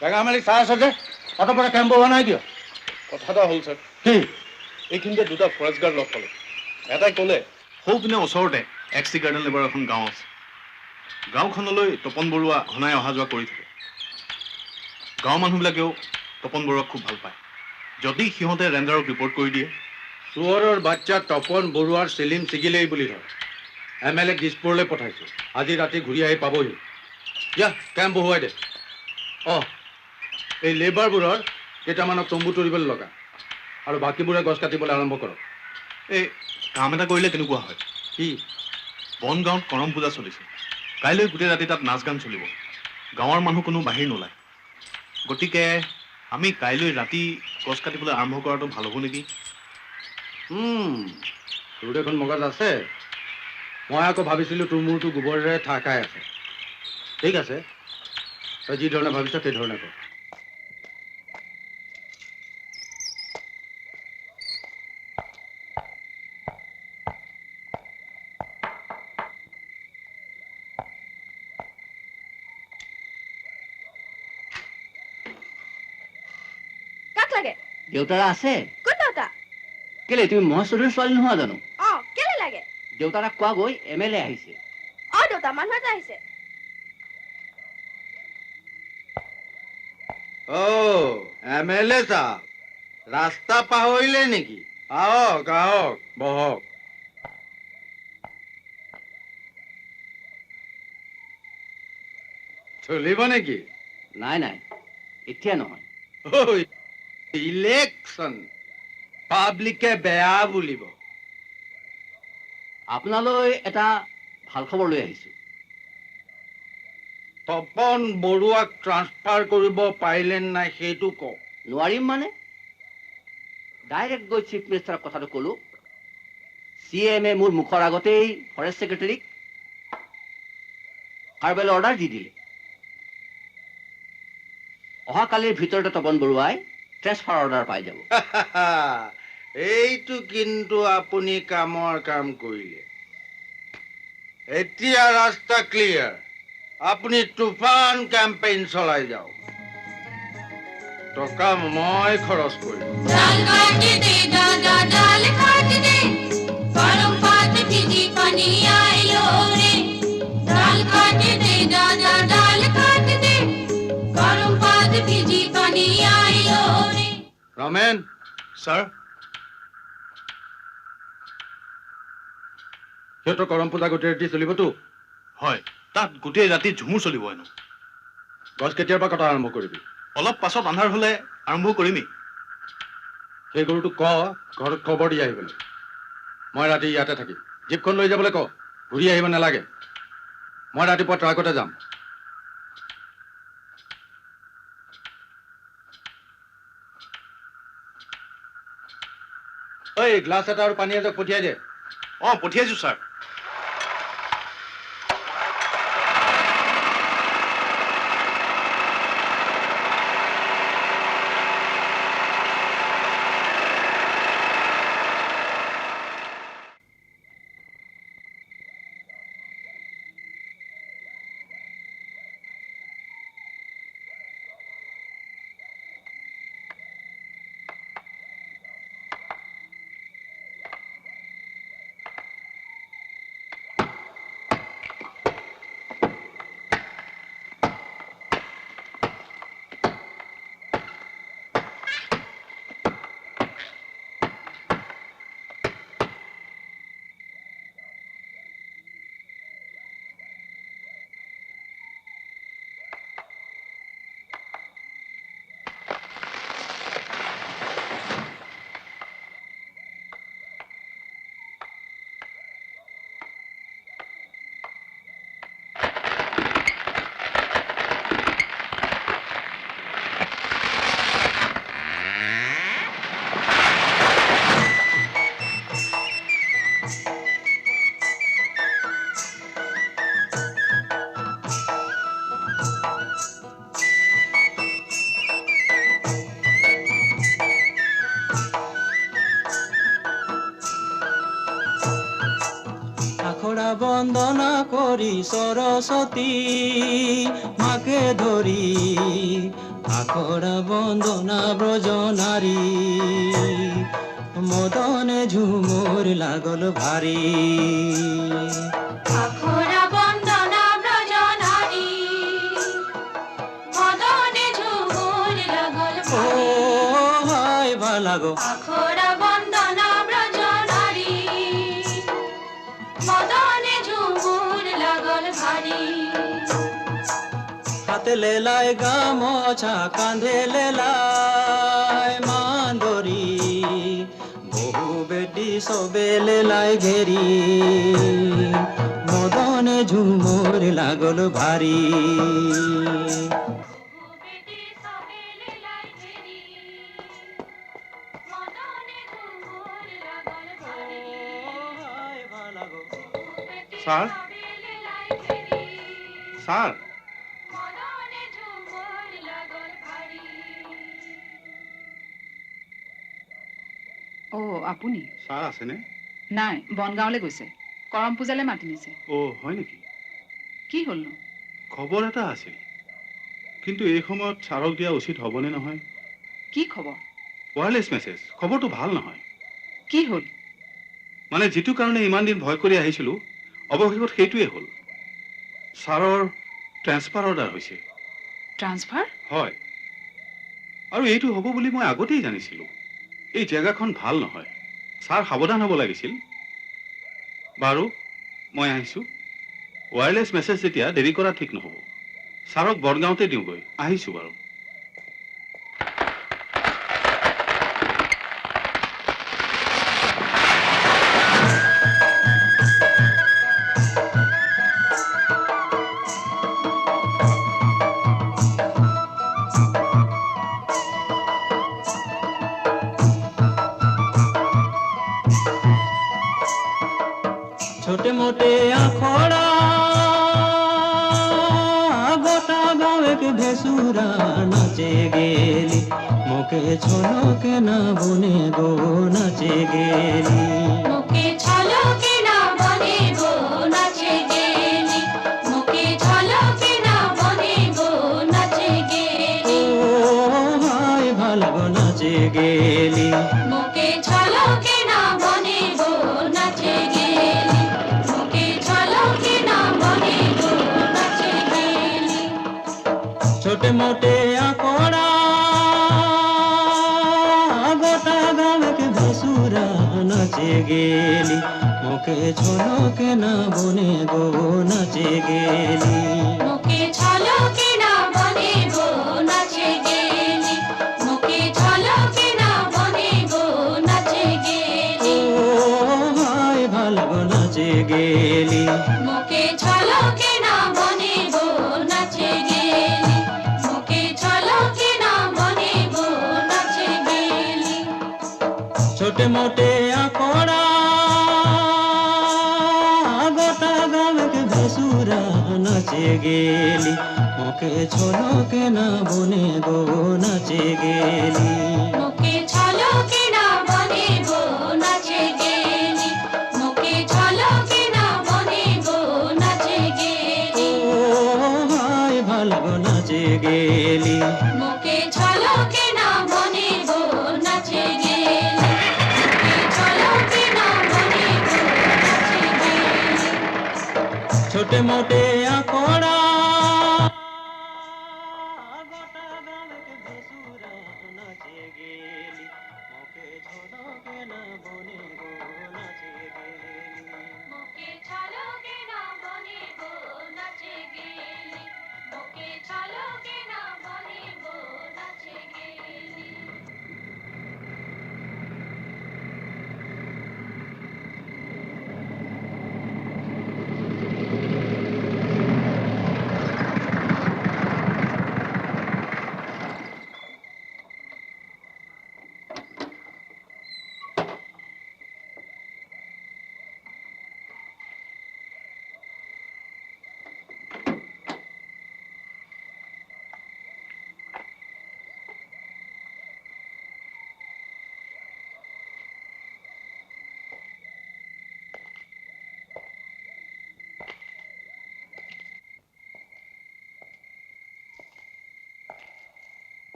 বেগা মেলি চাই আছ যে অত পৰা কেম্প হোৱা নাই কিয় কথা এটা হ'ল ছাৰ কি এইখিনিতে দুটা ফৰেষ্ট গাৰ্ড লগ পালোঁ এটাই ক'লে সৌপিনে ওচৰতে এক্স টি গাৰ্ডেন লেবাৰ এখন গাঁও আছে গাঁওখনলৈ তপন বৰুৱা ঘনাই অহা যোৱা কৰি থাকে গাঁৱৰ মানুহবিলাকেও তপন বৰুৱাক খুব ভাল পায় যদি সিহঁতে ৰেঞ্জাৰক ৰিপৰ্ট কৰি দিয়ে চোৰৰ বাচ্চা তপন বৰুৱাৰ চিলিম ছিগিলেই বুলি ধৰ MLA দিছপুৰলৈ পঠাইছোঁ আজি ৰাতি ঘূৰি আহি পাবহি দিয়া কেম্প বহুৱাই দে অঁ এই লেবাৰবোৰৰ কেইটামানক তম্বু তৰিবলৈ লগা আৰু বাকীবোৰে গছ কাটিবলৈ আৰম্ভ কৰক এই কাম এটা কৰিলে কেনেকুৱা হয় কি বনগাঁৱত কৰম পূজা চলিছে কাইলৈ গোটেই ৰাতি তাত নাচ গান চলিব গাঁৱৰ মানুহ কোনো বাহিৰ নোলায় গতিকে আমি কাইলৈ ৰাতি গছ কাটিবলৈ আৰম্ভ কৰাটো ভাল হ'ব নেকি তোৰ দেখোন মগজ আছে মই আকৌ ভাবিছিলোঁ তোৰ মূৰটো গোবৰেৰে ঠাহ খাই আছে ঠিক আছে তই যি ধৰণে ভাবিছ সেইধৰণে কৰ কাক লাগে দেউতাৰা আছে কোন দেউতা কেলে তুমি মহেশ চৌধুৰীৰ ছোৱালী নোহোৱা জানো অ কেলে লাগে দেউতাৰাক কোৱা গৈ MLA আহিছে অ দেউতা মানুহ এটা আহিছে MLA সাহেব ৰাস্তা পাহৰিলে নেকি আহক আহক বহক চলিব নেকি নাই নাই এতিয়া নহয় ইলেকশ্যন পাব্লিকে বেয়া বুলিব আপোনালৈ এটা ভাল খবৰ লৈ আহিছো তপন বৰুৱাক ট্ৰান্সফাৰ কৰিব পাৰিলে নাই সেইটো কওক নোৱাৰিম মানে ডাইৰেক্ট গৈ চিফ মিনিষ্টাৰক কথাটো ক'লো CMA মোৰ মুখৰ আগতেই ফৰেষ্ট ছেক্ৰেটাৰীক কাৰ্বেল অৰ্ডাৰ দি দিলে অহাকালিৰ ভিতৰতে তপন বৰুৱাই ট্ৰেন্সফাৰ অৰ্ডাৰ পাই যাব এইটো কিন্তু আপুনি কামৰ কাম কৰিলে এতিয়া ৰাস্তা ক্লিয়াৰ আপুনি তুফান কেম্পেইন চলাই যাওক টকা মই খৰচ কৰিম डाल काट दे दादा डाल काट दे गरम भात भिजी पानी आइलो रे डाल काट दे दादा डाल काट दे गरम भात भिजी पानी आइलो रे ৰমেন ছাৰ সিহঁতৰ কৰম পূজা গোটেই ৰাতি চলিবতো। হয়, তাত গোটেই ৰাতি ঝুমুৰ চলিব হেনো। গছ কেতিয়াৰ পৰা কটা আৰম্ভ কৰিবি? অলপ পাছত আন্ধাৰ হ'লে আৰম্ভ কৰিমেই। সেই গৰুটোক ক ঘৰত খবৰ দি আহিবলৈ। মই ৰাতি ইয়াতে থাকিম। জীপখন লৈ যাবলৈ ক, ঘূৰি আহিব নালাগে। মই ৰাতিপুৱা ট্ৰাকতে যাম। ঐ, গ্লাছ এটা আৰু পানী এজক পঠিয়াই দে। অঁ, পঠিয়াইছো ছাৰ। আখৰা বন্দনা কৰি সৰস্বতী মাকে ধৰি, আখৰা বন্দনা ব্ৰজ নাৰী, মদনে ঝুমুৰ লাগল ভাৰী। আখৰা বন্দনা ব্ৰজ নাৰী, মদনে ঝুমুৰ লাগল ভাৰী। হাই ভালাগো আখৰা বন্দনা ব্ৰজ নাৰী, মদনে ঝুমুৰ লাগল ভাৰী। হাতে লেলাই গামোছা, কান্ধে লেলাই মান্দৰী, বহু বেটি সবে লেলাই ঘেৰি, মদনে ঝুমুৰ লাগল ভাৰী। বেটি সবে লেলাই ঘেৰি, মদনে ঝুমুৰ লাগল ভাৰী। বেটি ছাৰ? সবে লেলাই ঘেৰি, ছাৰ, মদনে ঝুমুৰ লাগল ভাৰী। অ' আপুনি? ছাৰ আছেনে? নাই, বনগাঁৱলৈ গৈছে। কৰম পূজালৈ মাতি নিছে। অ' হয় নেকি? কি হ'লনো? খবৰ এটা আছিল, কিন্তু এই সময়ত ছাৰক দিয়া উচিত হ'বনে নহয়? কি খবৰ? Wireless message. খবৰটো ভাল নহয়। কি হ'ল? মানে যিটো কাৰণে ইমান দিন ভয় কৰি আহিছিলোঁ, অৱশেষত সেইটোৱে হ'ল। ছাৰৰ ট্ৰেন্সফাৰ অৰ্ডাৰ হৈছে। ট্ৰান্সফাৰ? হয়, আৰু এইটো হ'ব বুলি মই আগতেই জানিছিলোঁ। এই জেগাখন ভাল নহয়, ছাৰ সাৱধান হ'ব লাগিছিল। বাৰু, মই আহিছোঁ। ৱায়াৰলেছ মেছেজ যেতিয়া দেৰি কৰা ঠিক নহ'ব। ছাৰক বনগাঁৱতে দিওঁগৈ। আহিছোঁ বাৰু। छोटे मोटे आखड़ा गोटा गाँव के भेसुरा नाचे गेली, मोके छोलो के ना बने गो नाचे गेली। মুখে ঝলকে না বনে গো নাচে গেলি, মুখে ঝলকে না বনে গো নাচে গেলি। ओ हाय भाला गो नाचे गेली। মুখে ঝলকে না বনে গো নাচে গেলি, মুখে ঝলকে না বনে গো নাচে গেলি। छोटे मोटे आखड़ा गोटा गाँव के भेसुरा नाचे নাচে গেলি মুখে ঝলকে না বনে গো নাচে গেলি মুখে ঝলকে না বনে গো নাচে গেলি মুখে ঝলকে না বনে গো নাচে গেলি হায় ভালো নাচে গেলি মুখে ঝলকে না বনে গো নাচে গেলি মুখে ঝলকে না বনে গো নাচে গেলি ছোটে মোটে আকড়া গোটা গামকে ভেসুরা নাচে গেলি মুখে ঝলকে না বনে গো নাচে গেলি মুখে ঝলকে না বনে গো নাচে গেলি মুখে ঝলকে না বনে গো নাচে গেলি হায় ভালো নাচে গেলি মুখে ঝলকে না বনে গো নাচে গেলি মুখে ঝলকে না বনে গো নাচে গেলি ছোটে মোটে আকড়া নাচে গেলি মুখে ঝলকে না বনে গো নাচে গেলি মুখে ঝলকে না বনে গো নাচে গেলি মুখে ঝলকে না বনে গো নাচে গেলি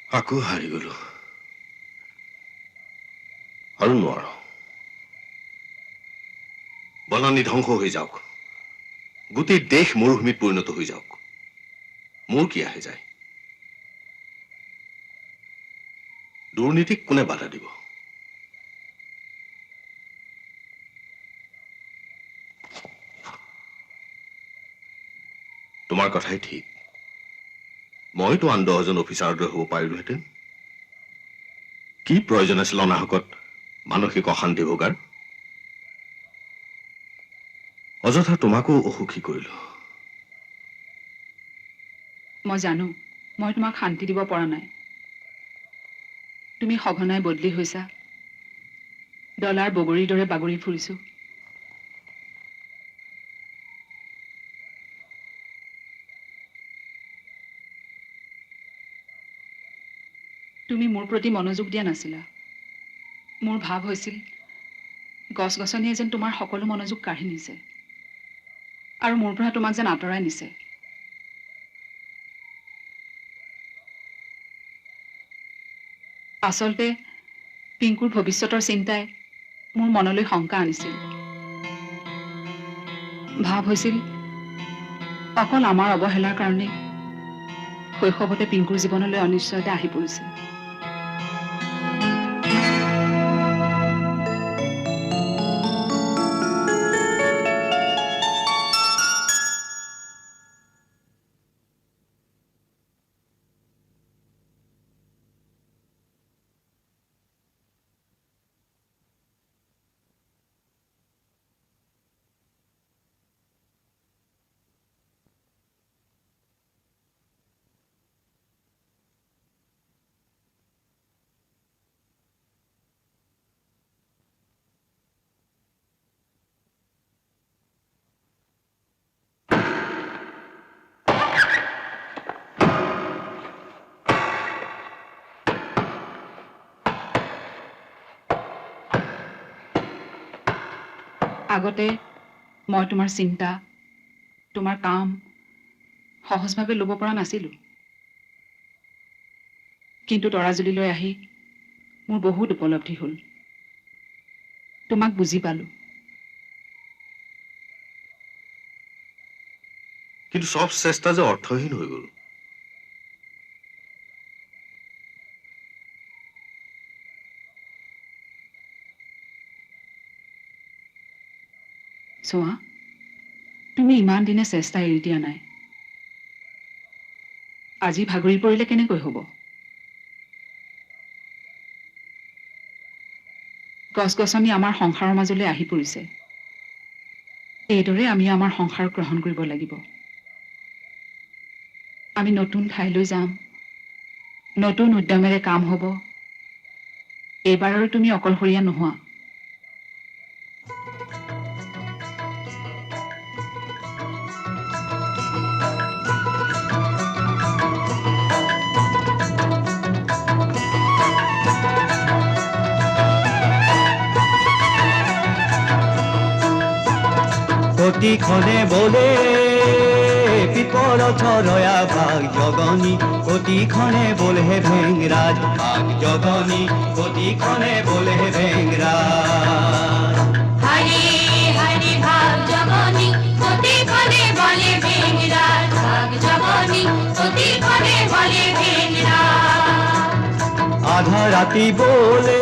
আকৌ হাৰি গলো আৰু নোৱাৰো বনানী ধ্বংস হৈ যাওক গোটেই দেশ মৰুভূমিত পৰিণত হৈ যাওক মোৰ কি আহে যায় দুৰ্নীতিক কোনে বাধা দিব তোমাৰ কথাই ঠিক মইতো আন 10জন অফিচাৰৰ দৰে হ'ব পাৰিলোহেঁতেন কি প্ৰয়োজন আছিল অনাহকত মানসিক অশান্তি ভোগাৰ অযথা তোমাকো অসুখী কৰিলো মই জানো মই তোমাক শান্তি দিব পৰা নাই তুমি সঘনাই বদলি হৈছা ডলাৰ বগৰীৰ দৰে বাগৰি ফুৰিছো তুমি মোৰ প্ৰতি মনোযোগ দিয়া নাছিলা মোৰ ভাৱ হৈছিল গছ-গছনিয়ে যেন তোমাৰ সকলো মনোযোগ কাঢ়ি নিছে আৰু মোৰ পৰা তোমাক যেন আঁতৰাই নিছে আচলতে পিংকুৰ ভৱিষ্যতৰ চিন্তাই মোৰ মনলৈ শংকা আনিছিল ভাৱ হৈছিল অকল আমাৰ অৱহেলাৰ কাৰণে শৈশৱতে পিংকুৰ জীৱনলৈ অনিশ্চয়তা আহি পৰিছিল আগতে মই তোমাৰ চিন্তা তোমাৰ কাম সহজভাৱে ল'ব পৰা নাছিলো কিন্তু তৰাজুলিলৈ আহি মোৰ বহুত উপলব্ধি হ'ল তোমাক বুজি পালো কিন্তু সব চেষ্টা যে অৰ্থহীন হৈ গ'ল। চোৱা তুমি ইমান দিনে চেষ্টা এৰি দিয়া নাই আজি ভাগৰি পৰিলে কেনেকৈ হ'ব গছ-গছনি আমাৰ সংসাৰৰ মাজলৈ আহি পৰিছে এইদৰে আমি আমাৰ সংসাৰ গ্ৰহণ কৰিব লাগিব আমি নতুন ঠাইলৈ যাম নতুন উদ্যমেৰে কাম হ'ব এইবাৰ আৰু তুমি অকলশৰীয়া নোহোৱা অতিক্ষণে বলে পিপল ছড়য়া ভাগ জগনী অতিক্ষণে বলে ভেংরাজ ভাগ জগনী অতিক্ষণে বলে ভেংরাজ হরে হরে ভাগ জগনী প্রতিক্ষণে বলে ভেংরাজ ভাগ জগনী প্রতিক্ষণে বলে ভেংরাজ আধা রাতি বলে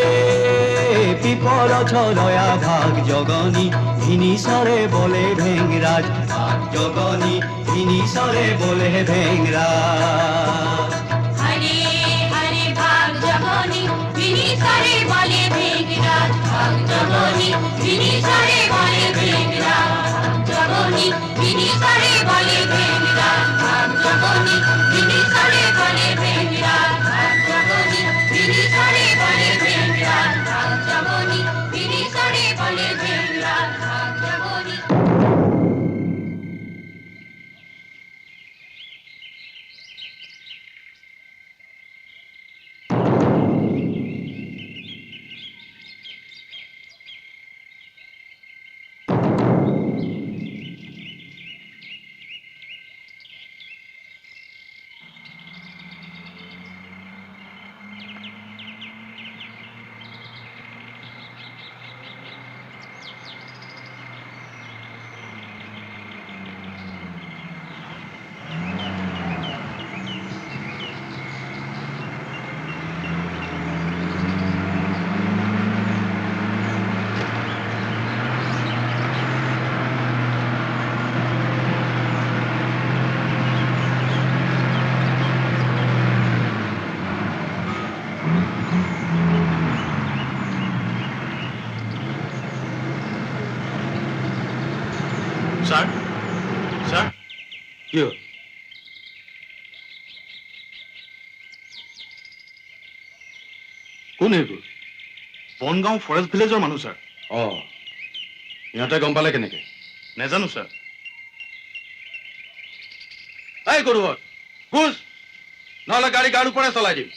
পিপল ছড়য়া ভাগ জগনী ভিনিসরে বলে ভেংরাজ ভাগ জগনী ভিনিসরে বলে ভেংরাজ হরে হরে ভাগ জগনী বিনিসরে বলে ভেংরাজ ভাগ জগনী বিনিসরে বলে ভেংরাজ জগনী বিনিসরে বলে ভেংরাজ ভাগ জগনী বিনিসরে বলে ভেংরাজ ভাগ জগনী বিনিসরে বলে ভেংরাজ ভাগ জগনী বিনিসরে বলে ভেংরাজ ভাগ জগনী স্যার স্যার কি হ'ল? কোন এইবোৰ? বনগাঁও ফৰেষ্ট ভিলেজৰ মানুহ স্যাৰ। ইহঁতে গম পালে কেনেকে? নেজানো স্যাৰ। এই গৰুহঁত ঘোষ নহ'লে গাড়ী গাড়ীৰ ওপৰে চলাই দিম।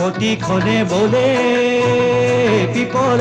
অতিক্ষণে বলে পিপল